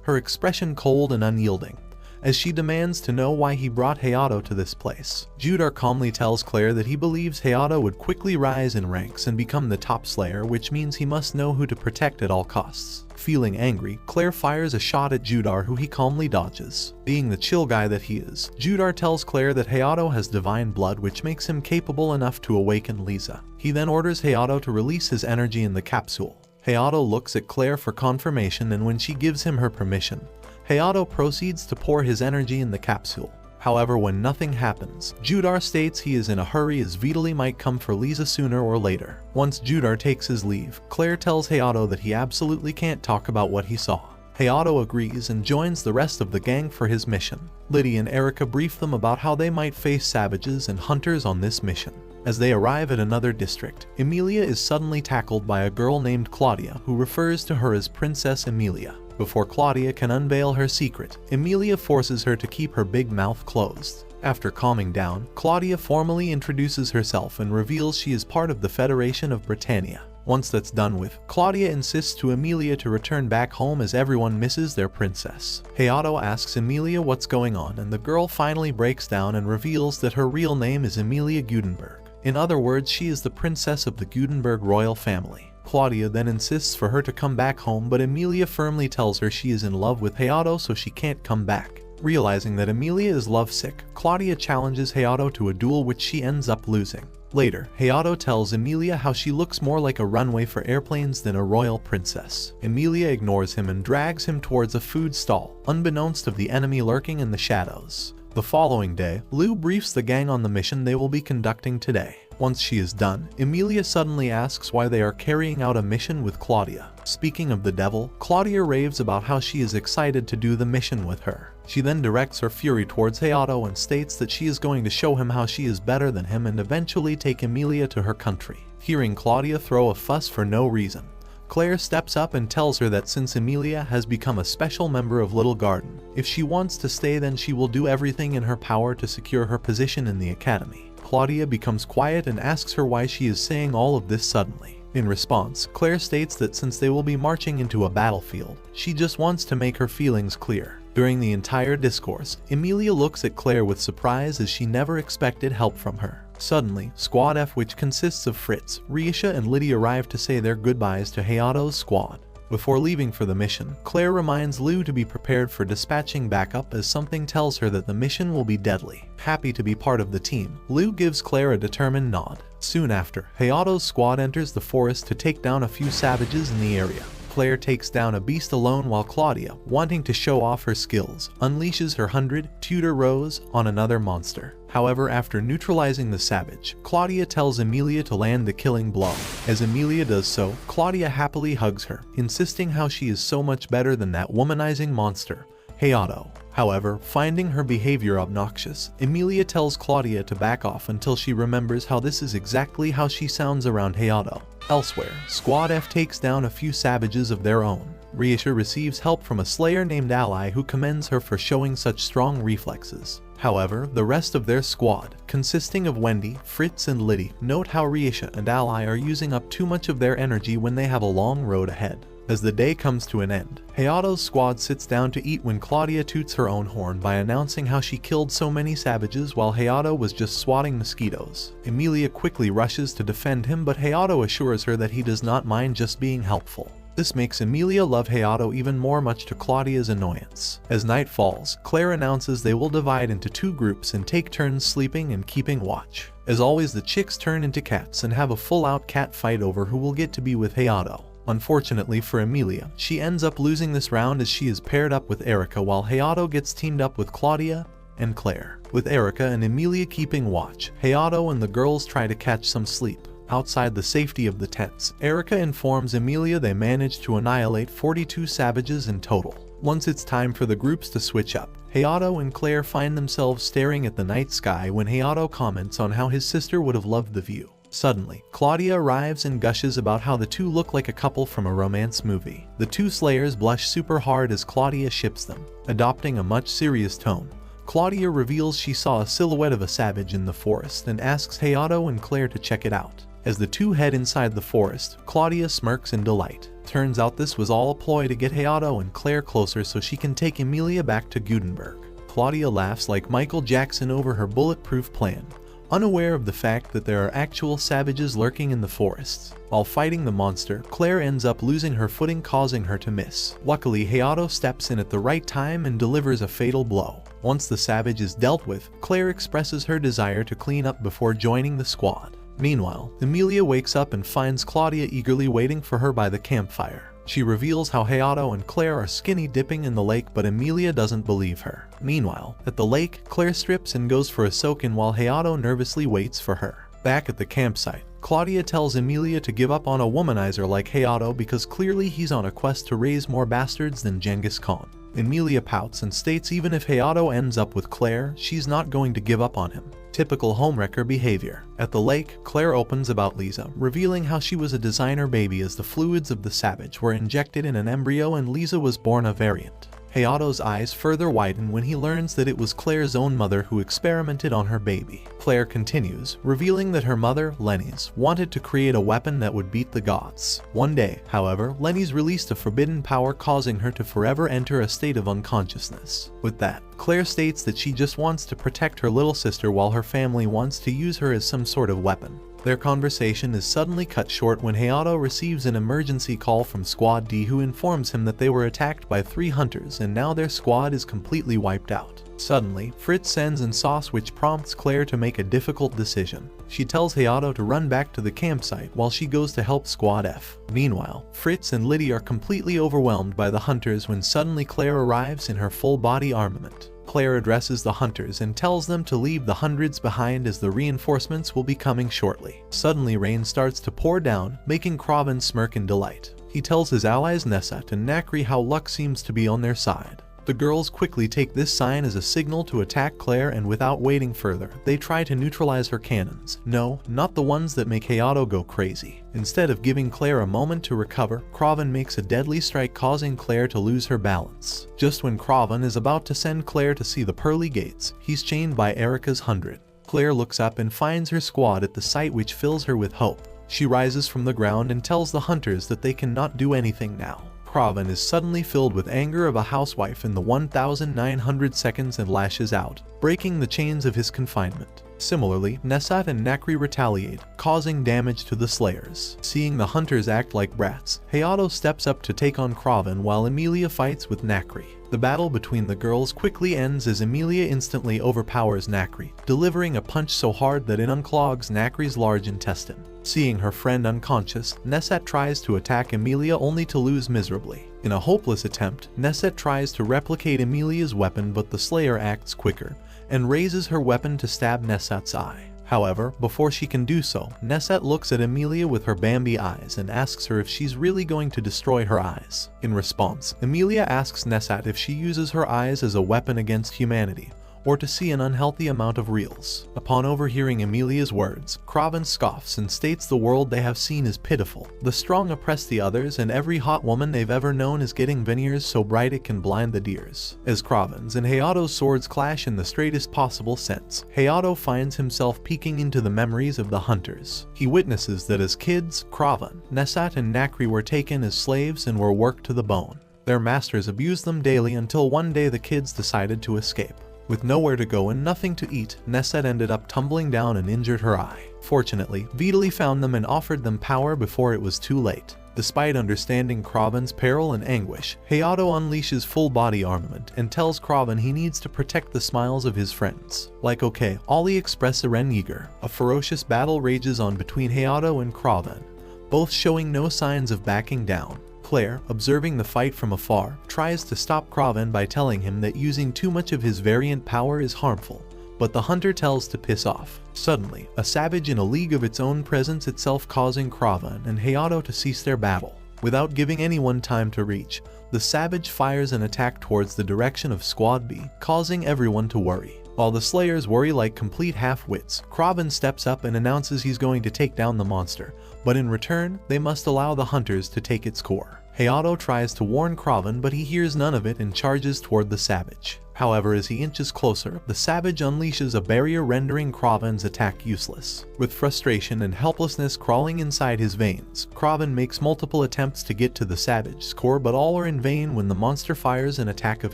Speaker 1: her expression cold and unyielding, as she demands to know why he brought Hayato to this place. Judar calmly tells Claire that he believes Hayato would quickly rise in ranks and become the top Slayer, which means he must know who to protect at all costs. Feeling angry, Claire fires a shot at Judar, who he calmly dodges. Being the chill guy that he is, Judar tells Claire that Hayato has divine blood, which makes him capable enough to awaken Lisa. He then orders Hayato to release his energy in the capsule. Hayato looks at Claire for confirmation, and when she gives him her permission, Hayato proceeds to pour his energy in the capsule. However, when nothing happens, Judar states he is in a hurry, as Vitali might come for Lisa sooner or later. Once Judar takes his leave, Claire tells Hayato that he absolutely can't talk about what he saw. Hayato agrees and joins the rest of the gang for his mission. Liddy and Erica brief them about how they might face savages and hunters on this mission. As they arrive at another district, Emilia is suddenly tackled by a girl named Claudia, who refers to her as Princess Emilia. Before Claudia can unveil her secret, Emilia forces her to keep her big mouth closed. After calming down, Claudia formally introduces herself and reveals she is part of the Federation of Britannia. Once that's done with, Claudia insists to Emilia to return back home as everyone misses their princess. Hayato asks Emilia what's going on, and the girl finally breaks down and reveals that her real name is Emilia Gutenberg. In other words, she is the princess of the Gutenberg royal family. Claudia then insists for her to come back home, but Emilia firmly tells her she is in love with Hayato, so she can't come back. Realizing that Emilia is lovesick, Claudia challenges Hayato to a duel, which she ends up losing. Later, Hayato tells Emilia how she looks more like a runway for airplanes than a royal princess. Emilia ignores him and drags him towards a food stall, unbeknownst of the enemy lurking in the shadows. The following day, Lou briefs the gang on the mission they will be conducting today. Once she is done, Emilia suddenly asks why they are carrying out a mission with Claudia. Speaking of the devil, Claudia raves about how she is excited to do the mission with her. She then directs her fury towards Hayato and states that she is going to show him how she is better than him and eventually take Emilia to her country. Hearing Claudia throw a fuss for no reason, Claire steps up and tells her that since Emilia has become a special member of Little Garden, if she wants to stay, then she will do everything in her power to secure her position in the academy. Claudia becomes quiet and asks her why she is saying all of this suddenly. In response, Claire states that since they will be marching into a battlefield, she just wants to make her feelings clear. During the entire discourse, Emilia looks at Claire with surprise as she never expected help from her. Suddenly, Squad F, which consists of Fritz, Riesha and Liddy, arrive to say their goodbyes to Hayato's squad. Before leaving for the mission, Claire reminds Lou to be prepared for dispatching backup as something tells her that the mission will be deadly. Happy to be part of the team, Lou gives Claire a determined nod. Soon after, Hayato's squad enters the forest to take down a few savages in the area. Claire takes down a beast alone while Claudia, wanting to show off her skills, unleashes her 100 Tudor Rose on another monster. However, after neutralizing the savage, Claudia tells Emilia to land the killing blow. As Emilia does so, Claudia happily hugs her, insisting how she is so much better than that womanizing monster, Hayato. However, finding her behavior obnoxious, Emilia tells Claudia to back off until she remembers how this is exactly how she sounds around Hayato. Elsewhere, Squad F takes down a few savages of their own. Riesha receives help from a slayer named Ally who commends her for showing such strong reflexes. However, the rest of their squad, consisting of Wendy, Fritz and Liddy, note how Riesha and Ally are using up too much of their energy when they have a long road ahead. As the day comes to an end, Hayato's squad sits down to eat when Claudia toots her own horn by announcing how she killed so many savages while Hayato was just swatting mosquitoes. Emilia quickly rushes to defend him, but Hayato assures her that he does not mind just being helpful. This makes Emilia love Hayato even more, much to Claudia's annoyance. As night falls, Claire announces they will divide into two groups and take turns sleeping and keeping watch. As always, the chicks turn into cats and have a full-out cat fight over who will get to be with Hayato. Unfortunately for Emilia, she ends up losing this round as she is paired up with Erica while Hayato gets teamed up with Claudia and Claire. With Erica and Emilia keeping watch, Hayato and the girls try to catch some sleep. Outside the safety of the tents, Erica informs Emilia they managed to annihilate 42 savages in total. Once it's time for the groups to switch up, Hayato and Claire find themselves staring at the night sky when Hayato comments on how his sister would have loved the view. Suddenly, Claudia arrives and gushes about how the two look like a couple from a romance movie. The two slayers blush super hard as Claudia ships them. Adopting a much serious tone, Claudia reveals she saw a silhouette of a savage in the forest and asks Hayato and Claire to check it out. As the two head inside the forest, Claudia smirks in delight. Turns out this was all a ploy to get Hayato and Claire closer so she can take Emilia back to Gutenberg. Claudia laughs like Michael Jackson over her bulletproof plan, unaware of the fact that there are actual savages lurking in the forests. While fighting the monster, Claire ends up losing her footing, causing her to miss. Luckily, Hayato steps in at the right time and delivers a fatal blow. Once the savage is dealt with, Claire expresses her desire to clean up before joining the squad. Meanwhile, Emilia wakes up and finds Claudia eagerly waiting for her by the campfire. She reveals how Hayato and Claire are skinny dipping in the lake, but Emilia doesn't believe her. Meanwhile, at the lake, Claire strips and goes for a soak-in while Hayato nervously waits for her. Back at the campsite, Claudia tells Emilia to give up on a womanizer like Hayato because clearly he's on a quest to raise more bastards than Genghis Khan. Emilia pouts and states even if Hayato ends up with Claire, she's not going to give up on him. Typical homewrecker behavior. At the lake, Claire opens about Lisa, revealing how she was a designer baby as the fluids of the savage were injected in an embryo and Lisa was born a variant. Hayato's eyes further widen when he learns that it was Claire's own mother who experimented on her baby. Claire continues, revealing that her mother, Lenny's, wanted to create a weapon that would beat the gods. One day, however, Lenny's released a forbidden power causing her to forever enter a state of unconsciousness. With that, Claire states that she just wants to protect her little sister while her family wants to use her as some sort of weapon. Their conversation is suddenly cut short when Hayato receives an emergency call from Squad D, who informs him that they were attacked by 3 hunters and now their squad is completely wiped out. Suddenly, Fritz sends in sauce, which prompts Claire to make a difficult decision. She tells Hayato to run back to the campsite while she goes to help Squad F. Meanwhile, Fritz and Liddy are completely overwhelmed by the hunters when suddenly Claire arrives in her full body armament. Claire addresses the hunters and tells them to leave the hundreds behind as the reinforcements will be coming shortly. Suddenly rain starts to pour down, making Kraven smirk in delight. He tells his allies Nessat and Nakri how luck seems to be on their side. The girls quickly take this sign as a signal to attack Claire, and without waiting further, they try to neutralize her cannons. No, not the ones that make Hayato go crazy. Instead of giving Claire a moment to recover, Kraven makes a deadly strike, causing Claire to lose her balance. Just when Kraven is about to send Claire to see the pearly gates, he's chained by Erika's 100. Claire looks up and finds her squad at the site, which fills her with hope. She rises from the ground and tells the hunters that they cannot do anything now. Kraven is suddenly filled with anger of a housewife in the 1900 seconds and lashes out, breaking the chains of his confinement. Similarly, Nessat and Nakri retaliate, causing damage to the Slayers. Seeing the hunters act like brats, Hayato steps up to take on Kraven while Emilia fights with Nakri. The battle between the girls quickly ends as Emilia instantly overpowers Nakri, delivering a punch so hard that it unclogs Nakri's large intestine. Seeing her friend unconscious, Nessat tries to attack Emilia only to lose miserably. In a hopeless attempt, Nessat tries to replicate Emilia's weapon, but the Slayer acts quicker and raises her weapon to stab Nessat's eye. However, before she can do so, Nessat looks at Emilia with her Bambi eyes and asks her if she's really going to destroy her eyes. In response, Emilia asks Nessat if she uses her eyes as a weapon against humanity, or to see an unhealthy amount of reels. Upon overhearing Emilia's words, Kraven scoffs and states the world they have seen is pitiful. The strong oppress the others, and every hot woman they've ever known is getting veneers so bright it can blind the deers. As Kraven's and Hayato's swords clash in the straightest possible sense, Hayato finds himself peeking into the memories of the hunters. He witnesses that as kids, Kraven, Nessat and Nakri were taken as slaves and were worked to the bone. Their masters abused them daily until one day the kids decided to escape. With nowhere to go and nothing to eat, Nessat ended up tumbling down and injured her eye. Fortunately, Vitali found them and offered them power before it was too late. Despite understanding Kraven's peril and anguish, Hayato unleashes full body armament and tells Kraven he needs to protect the smiles of his friends. Like okay, Ali express Eren eager. A ferocious battle rages on between Hayato and Kraven, both showing no signs of backing down. Claire, observing the fight from afar, tries to stop Kraven by telling him that using too much of his variant power is harmful, but the hunter tells to piss off. Suddenly, a savage in a league of its own presents itself, causing Kraven and Hayato to cease their battle. Without giving anyone time to reach, the savage fires an attack towards the direction of Squad B, causing everyone to worry. While the Slayers worry like complete half-wits, Kraven steps up and announces he's going to take down the monster, but in return, they must allow the hunters to take its core. Hayato tries to warn Kraven, but he hears none of it and charges toward the savage. However, as he inches closer, the savage unleashes a barrier, rendering Kraven's attack useless. With frustration and helplessness crawling inside his veins, Kraven makes multiple attempts to get to the savage's core, but all are in vain when the monster fires an attack of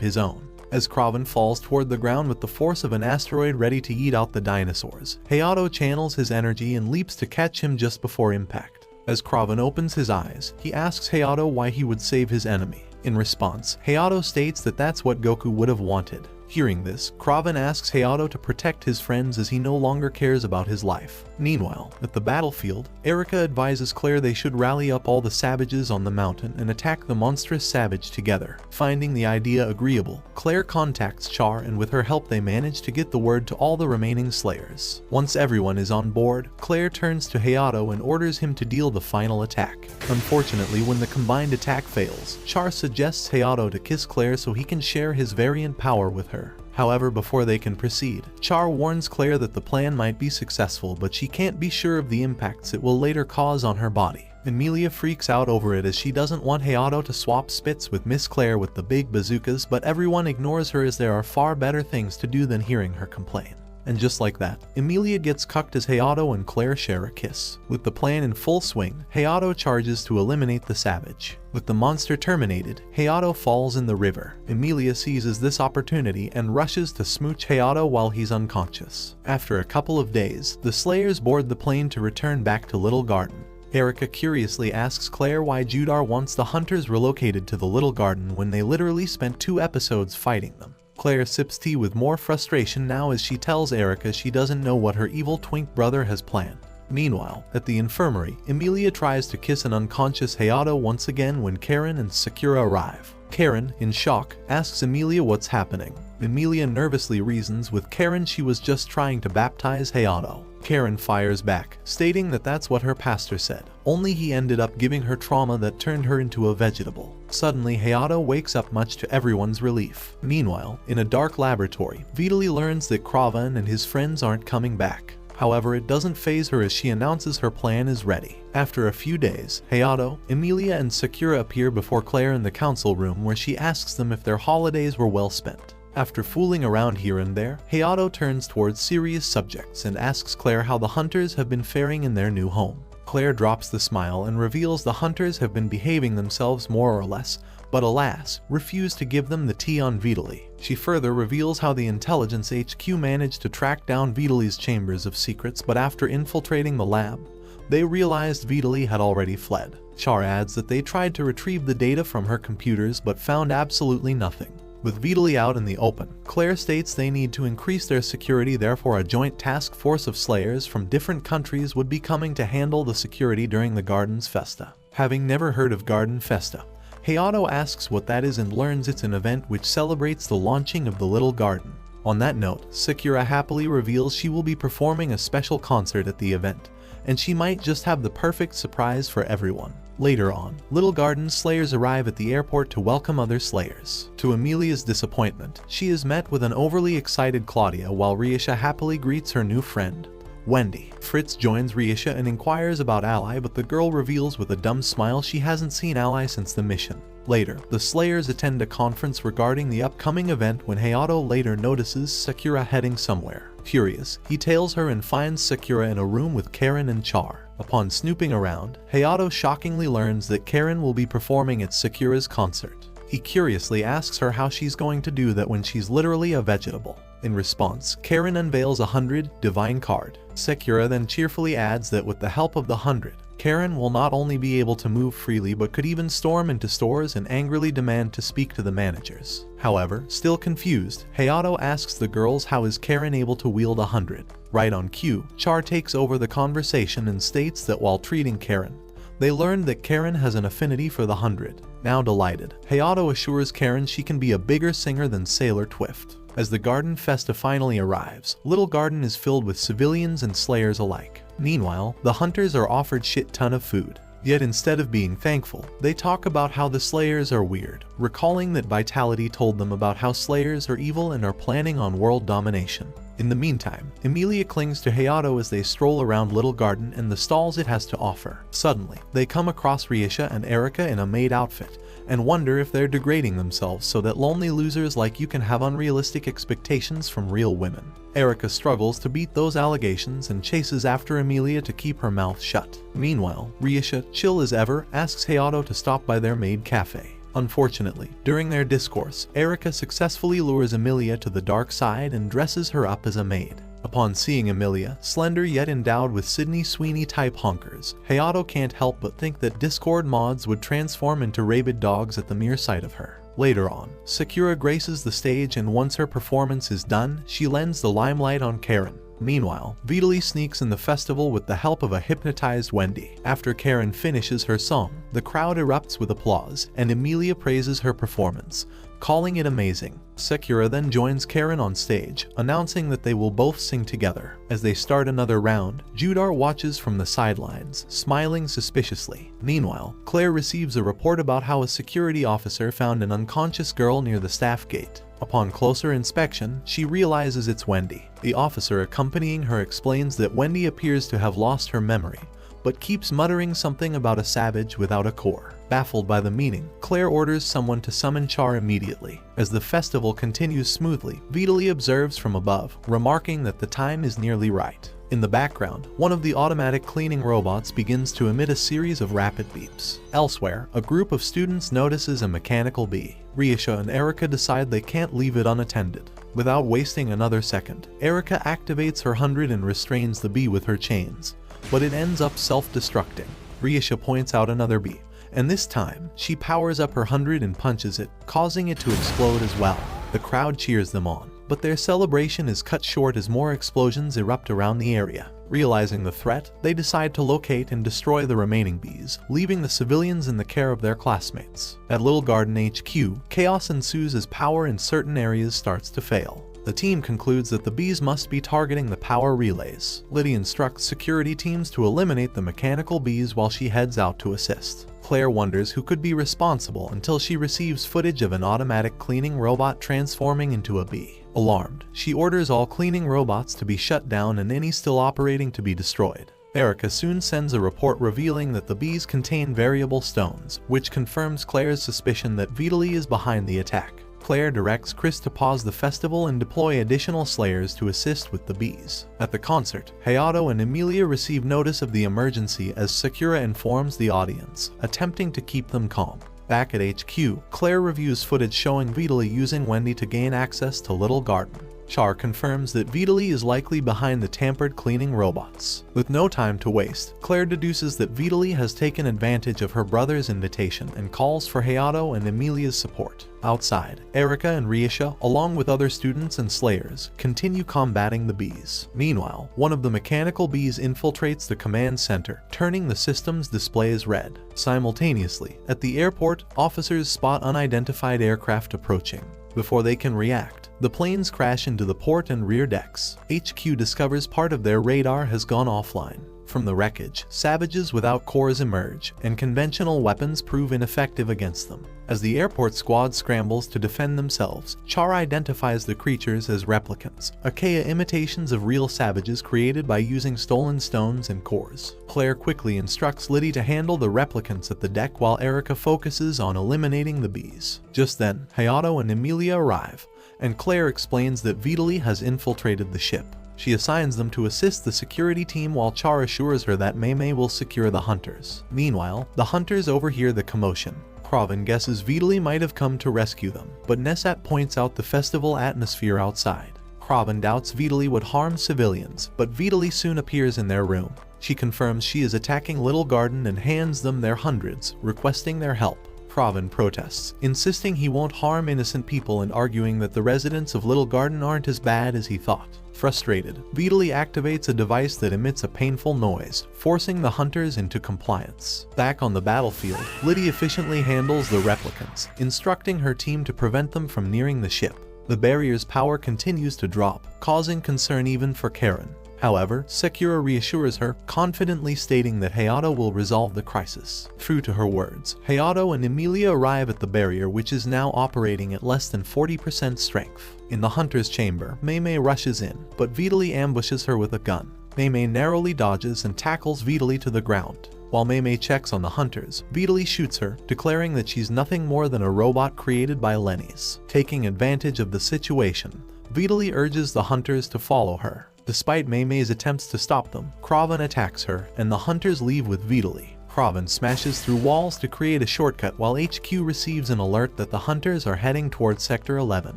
Speaker 1: his own. As Kraven falls toward the ground with the force of an asteroid ready to eat out the dinosaurs, Hayato channels his energy and leaps to catch him just before impact. As Kraven opens his eyes, he asks Hayato why he would save his enemy. In response, Hayato states that that's what Goku would have wanted. Hearing this, Kraven asks Hayato to protect his friends as he no longer cares about his life. Meanwhile, at the battlefield, Erika advises Claire they should rally up all the savages on the mountain and attack the monstrous savage together. Finding the idea agreeable, Claire contacts Char, and with her help they manage to get the word to all the remaining Slayers. Once everyone is on board, Claire turns to Hayato and orders him to deal the final attack. Unfortunately, when the combined attack fails, Char suggests Hayato to kiss Claire so he can share his variant power with her. However, before they can proceed, Char warns Claire that the plan might be successful, but she can't be sure of the impacts it will later cause on her body. Emilia freaks out over it as she doesn't want Hayato to swap spits with Miss Claire with the big bazookas, but everyone ignores her as there are far better things to do than hearing her complain. And just like that, Emilia gets cucked as Hayato and Claire share a kiss. With the plan in full swing, Hayato charges to eliminate the savage. With the monster terminated, Hayato falls in the river. Emilia seizes this opportunity and rushes to smooch Hayato while he's unconscious. After a couple of days, the Slayers board the plane to return back to Little Garden. Erika curiously asks Claire why Judar wants the hunters relocated to the Little Garden when they literally spent 2 episodes fighting them. Claire sips tea with more frustration now as she tells Erika she doesn't know what her evil twink brother has planned. Meanwhile, at the infirmary, Emilia tries to kiss an unconscious Hayato once again when Karen and Sakura arrive. Karen, in shock, asks Emilia what's happening. Emilia nervously reasons with Karen she was just trying to baptize Hayato. Karen fires back, stating that that's what her pastor said, only he ended up giving her trauma that turned her into a vegetable. Suddenly, Hayato wakes up much to everyone's relief. Meanwhile, in a dark laboratory, Vitali learns that Kraven and his friends aren't coming back. However, it doesn't faze her as she announces her plan is ready. After a few days, Hayato, Emilia, and Sakura appear before Claire in the council room where she asks them if their holidays were well spent. After fooling around here and there, Hayato turns towards serious subjects and asks Claire how the hunters have been faring in their new home. Claire drops the smile and reveals the hunters have been behaving themselves more or less, but alas, refuse to give them the tea on Vitali. She further reveals how the Intelligence HQ managed to track down Vitali's chambers of secrets, but after infiltrating the lab, they realized Vitali had already fled. Char adds that they tried to retrieve the data from her computers but found absolutely nothing. With Vitali out in the open, Claire states they need to increase their security, therefore a joint task force of Slayers from different countries would be coming to handle the security during the Garden's Festa. Having never heard of Garden Festa, Hayato asks what that is and learns it's an event which celebrates the launching of the Little Garden. On that note, Sakura happily reveals she will be performing a special concert at the event, and she might just have the perfect surprise for everyone. Later on, Little Garden Slayers arrive at the airport to welcome other Slayers. To Emilia's disappointment, she is met with an overly excited Claudia while Riesha happily greets her new friend, Wendy. Fritz joins Riesha and inquires about Ally, but the girl reveals with a dumb smile she hasn't seen Ally since the mission. Later, the Slayers attend a conference regarding the upcoming event when Hayato later notices Sakura heading somewhere. Curious, he tails her and finds Sakura in a room with Karen and Char. Upon snooping around, Hayato shockingly learns that Karen will be performing at Sakura's concert. He curiously asks her how she's going to do that when she's literally a vegetable. In response, Karen unveils a 100 divine card. Sakura then cheerfully adds that with the help of the 100, Karen will not only be able to move freely but could even storm into stores and angrily demand to speak to the managers. However, still confused, Hayato asks the girls how is Karen able to wield 100. Right on cue, Char takes over the conversation and states that while treating Karen, they learned that Karen has an affinity for the 100. Now delighted, Hayato assures Karen she can be a bigger singer than Sailor Twift. As the Garden Festa finally arrives, Little Garden is filled with civilians and Slayers alike. Meanwhile, the hunters are offered shit ton of food. Yet instead of being thankful, they talk about how the Slayers are weird, recalling that Vitality told them about how Slayers are evil and are planning on world domination. In the meantime, Emilia clings to Hayato as they stroll around Little Garden and the stalls it has to offer. Suddenly, they come across Riesha and Erika in a maid outfit, and wonder if they're degrading themselves so that lonely losers like you can have unrealistic expectations from real women. Erika struggles to beat those allegations and chases after Emilia to keep her mouth shut. Meanwhile, Riesha, chill as ever, asks Hayato to stop by their maid cafe. Unfortunately, during their discourse, Erika successfully lures Emilia to the dark side and dresses her up as a maid. Upon seeing Emilia, slender yet endowed with Sydney Sweeney-type honkers, Hayato can't help but think that Discord mods would transform into rabid dogs at the mere sight of her. Later on, Sakura graces the stage and once her performance is done, she lends the limelight on Karen. Meanwhile, Vitali sneaks in the festival with the help of a hypnotized Wendy. After Karen finishes her song, the crowd erupts with applause, and Emilia praises her performance, calling it amazing. Sakura then joins Karen on stage, announcing that they will both sing together. As they start another round, Judar watches from the sidelines, smiling suspiciously. Meanwhile, Claire receives a report about how a security officer found an unconscious girl near the staff gate. Upon closer inspection, she realizes it's Wendy. The officer accompanying her explains that Wendy appears to have lost her memory, but keeps muttering something about a savage without a core. Baffled by the meaning, Claire orders someone to summon Char immediately. As the festival continues smoothly, Vitali observes from above, remarking that the time is nearly right. In the background, one of the automatic cleaning robots begins to emit a series of rapid beeps. Elsewhere, a group of students notices a mechanical bee. Riesha and Erika decide they can't leave it unattended. Without wasting another second, Erika activates her 100 and restrains the bee with her chains, but it ends up self-destructing. Riesha points out another bee, and this time, she powers up her 100 and punches it, causing it to explode as well. The crowd cheers them on, but their celebration is cut short as more explosions erupt around the area. Realizing the threat, they decide to locate and destroy the remaining bees, leaving the civilians in the care of their classmates. At Little Garden HQ, chaos ensues as power in certain areas starts to fail. The team concludes that the bees must be targeting the power relays. Liddy instructs security teams to eliminate the mechanical bees while she heads out to assist. Claire wonders who could be responsible until she receives footage of an automatic cleaning robot transforming into a bee. Alarmed, she orders all cleaning robots to be shut down and any still operating to be destroyed. Erika soon sends a report revealing that the bees contain variable stones, which confirms Claire's suspicion that Vitali is behind the attack. Claire directs Chris to pause the festival and deploy additional slayers to assist with the bees. At the concert, Hayato and Emilia receive notice of the emergency as Sakura informs the audience, attempting to keep them calm. Back at HQ, Claire reviews footage showing Vitali using Wendy to gain access to Little Garden. Char confirms that Vitali is likely behind the tampered cleaning robots. With no time to waste, Claire deduces that Vitali has taken advantage of her brother's invitation and calls for Hayato and Emilia's support. Outside, Erika and Riesha, along with other students and slayers, continue combating the bees. Meanwhile, one of the mechanical bees infiltrates the command center, turning the system's displays red. Simultaneously, at the airport, officers spot unidentified aircraft approaching. Before they can react, the planes crash into the port and rear decks. HQ discovers part of their radar has gone offline. From the wreckage, savages without cores emerge, and conventional weapons prove ineffective against them. As the airport squad scrambles to defend themselves, Char identifies the creatures as replicants, aka imitations of real savages created by using stolen stones and cores. Claire quickly instructs Liddy to handle the replicants at the deck while Erika focuses on eliminating the bees. Just then, Hayato and Emilia arrive, and Claire explains that Vitali has infiltrated the ship. She assigns them to assist the security team while Char assures her that Mei will secure the hunters. Meanwhile, the hunters overhear the commotion. Kraven guesses Vitali might have come to rescue them, but Nessat points out the festival atmosphere outside. Kraven doubts Vitali would harm civilians, but Vitali soon appears in their room. She confirms she is attacking Little Garden and hands them their hundreds, requesting their help. Kraven protests, insisting he won't harm innocent people and arguing that the residents of Little Garden aren't as bad as he thought. Frustrated, Vitali activates a device that emits a painful noise, forcing the hunters into compliance. Back on the battlefield, Liddy efficiently handles the replicants, instructing her team to prevent them from nearing the ship. The barrier's power continues to drop, causing concern even for Karen. However, Sakura reassures her, confidently stating that Hayato will resolve the crisis. True to her words, Hayato and Emilia arrive at the barrier, which is now operating at less than 40% strength. In the hunter's chamber, Mei rushes in, but Vitali ambushes her with a gun. Mei narrowly dodges and tackles Vitali to the ground. While Mei checks on the hunters, Vitali shoots her, declaring that she's nothing more than a robot created by Lennies. Taking advantage of the situation, Vitali urges the hunters to follow her. Despite Mei's attempts to stop them, Kraven attacks her, and the hunters leave with Vitali. Kraven smashes through walls to create a shortcut while HQ receives an alert that the hunters are heading towards Sector 11,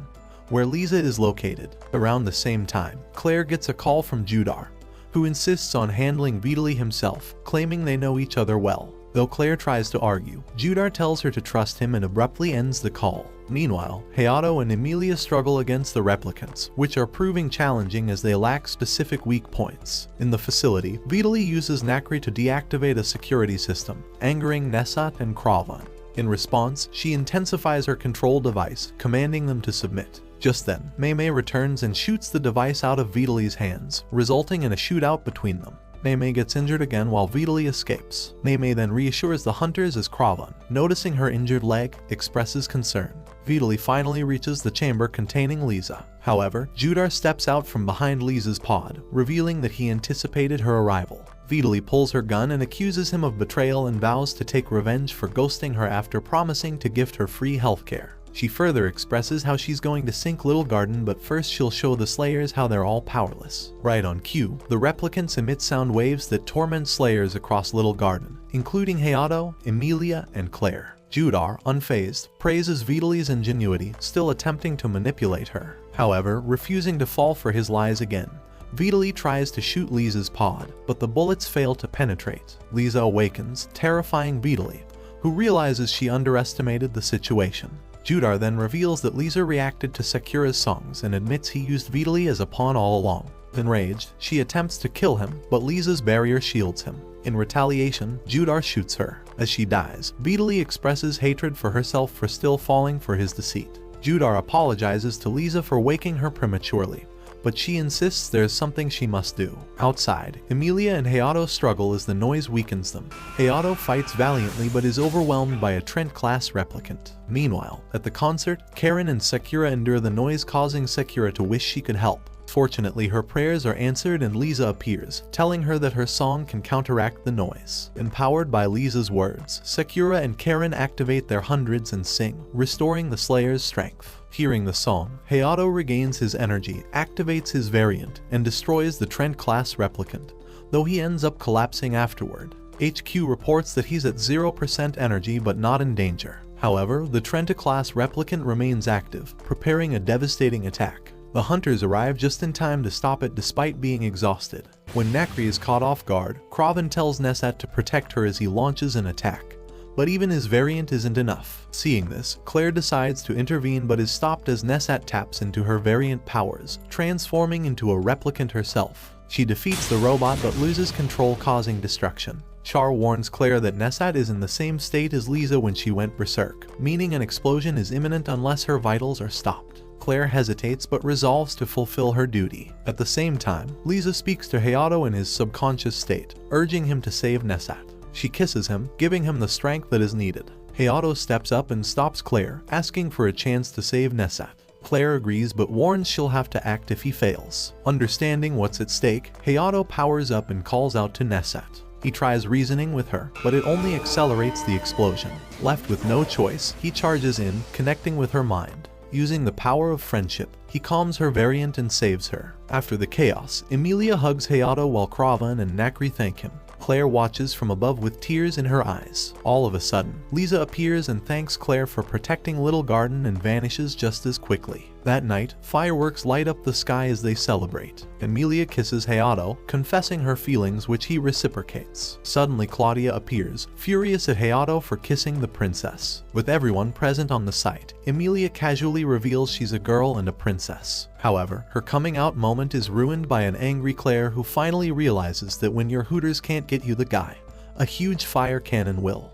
Speaker 1: where Lisa is located. Around the same time, Claire gets a call from Judar, who insists on handling Vitali himself, claiming they know each other well. Though Claire tries to argue, Judar tells her to trust him and abruptly ends the call. Meanwhile, Hayato and Emilia struggle against the replicants, which are proving challenging as they lack specific weak points. In the facility, Vitali uses Nakri to deactivate a security system, angering Nessat and Kraven. In response, she intensifies her control device, commanding them to submit. Just then, Mei returns and shoots the device out of Vitali's hands, resulting in a shootout between them. Mei gets injured again while Vitali escapes. Mei then reassures the hunters as Kraven, noticing her injured leg, expresses concern. Vitali finally reaches the chamber containing Lisa. However, Judar steps out from behind Lisa's pod, revealing that he anticipated her arrival. Vitali pulls her gun and accuses him of betrayal and vows to take revenge for ghosting her after promising to gift her free healthcare. She further expresses how she's going to sink Little Garden, but first she'll show the Slayers how they're all powerless. Right on cue, the replicants emit sound waves that torment Slayers across Little Garden, including Hayato, Emilia, and Claire. Judar, unfazed, praises Vitali's ingenuity, still attempting to manipulate her. However, refusing to fall for his lies again. Vitali tries to shoot Lisa's pod, but the bullets fail to penetrate. Lisa awakens, terrifying Vitali, who realizes she underestimated the situation. Judar then reveals that Lisa reacted to Sakura's songs and admits he used Vitali as a pawn all along. Enraged, she attempts to kill him, but Lisa's barrier shields him. In retaliation, Judar shoots her. As she dies, Vitali expresses hatred for herself for still falling for his deceit. Judar apologizes to Lisa for waking her prematurely, but she insists there's something she must do. Outside, Emilia and Hayato struggle as the noise weakens them. Hayato fights valiantly but is overwhelmed by a Trent-class replicant. Meanwhile, at the concert, Karen and Sakura endure the noise, causing Sakura to wish she could help. Fortunately, her prayers are answered and Lisa appears, telling her that her song can counteract the noise. Empowered by Lisa's words, Sakura and Karen activate their hundreds and sing, restoring the Slayer's strength. Hearing the song, Hayato regains his energy, activates his variant, and destroys the Trent-class replicant, though he ends up collapsing afterward. HQ reports that he's at 0% energy but not in danger. However, the Trent-class replicant remains active, preparing a devastating attack. The hunters arrive just in time to stop it despite being exhausted. When Nakri is caught off guard, Kraven tells Nesat to protect her as he launches an attack. But even his variant isn't enough. Seeing this, Claire decides to intervene but is stopped as Nesat taps into her variant powers, transforming into a replicant herself. She defeats the robot but loses control, causing destruction. Char warns Claire that Nesat is in the same state as Lisa when she went berserk, meaning an explosion is imminent unless her vitals are stopped. Claire hesitates but resolves to fulfill her duty. At the same time, Lisa speaks to Hayato in his subconscious state, urging him to save Nesat. She kisses him, giving him the strength that is needed. Hayato steps up and stops Claire, asking for a chance to save Nesat. Claire agrees but warns she'll have to act if he fails. Understanding what's at stake, Hayato powers up and calls out to Nesat. He tries reasoning with her, but it only accelerates the explosion. Left with no choice, he charges in, connecting with her mind. Using the power of friendship, he calms her variant and saves her. After the chaos, Emilia hugs Hayato while Kraven and Nakri thank him. Claire watches from above with tears in her eyes. All of a sudden, Lisa appears and thanks Claire for protecting Little Garden and vanishes just as quickly. That night, fireworks light up the sky as they celebrate. Emilia kisses Hayato, confessing her feelings, which he reciprocates. Suddenly Claudia appears, furious at Hayato for kissing the princess. With everyone present on the site, Emilia casually reveals she's a girl and a princess. However, her coming out moment is ruined by an angry Claire who finally realizes that when your hooters can't get you the guy, a huge fire cannon will.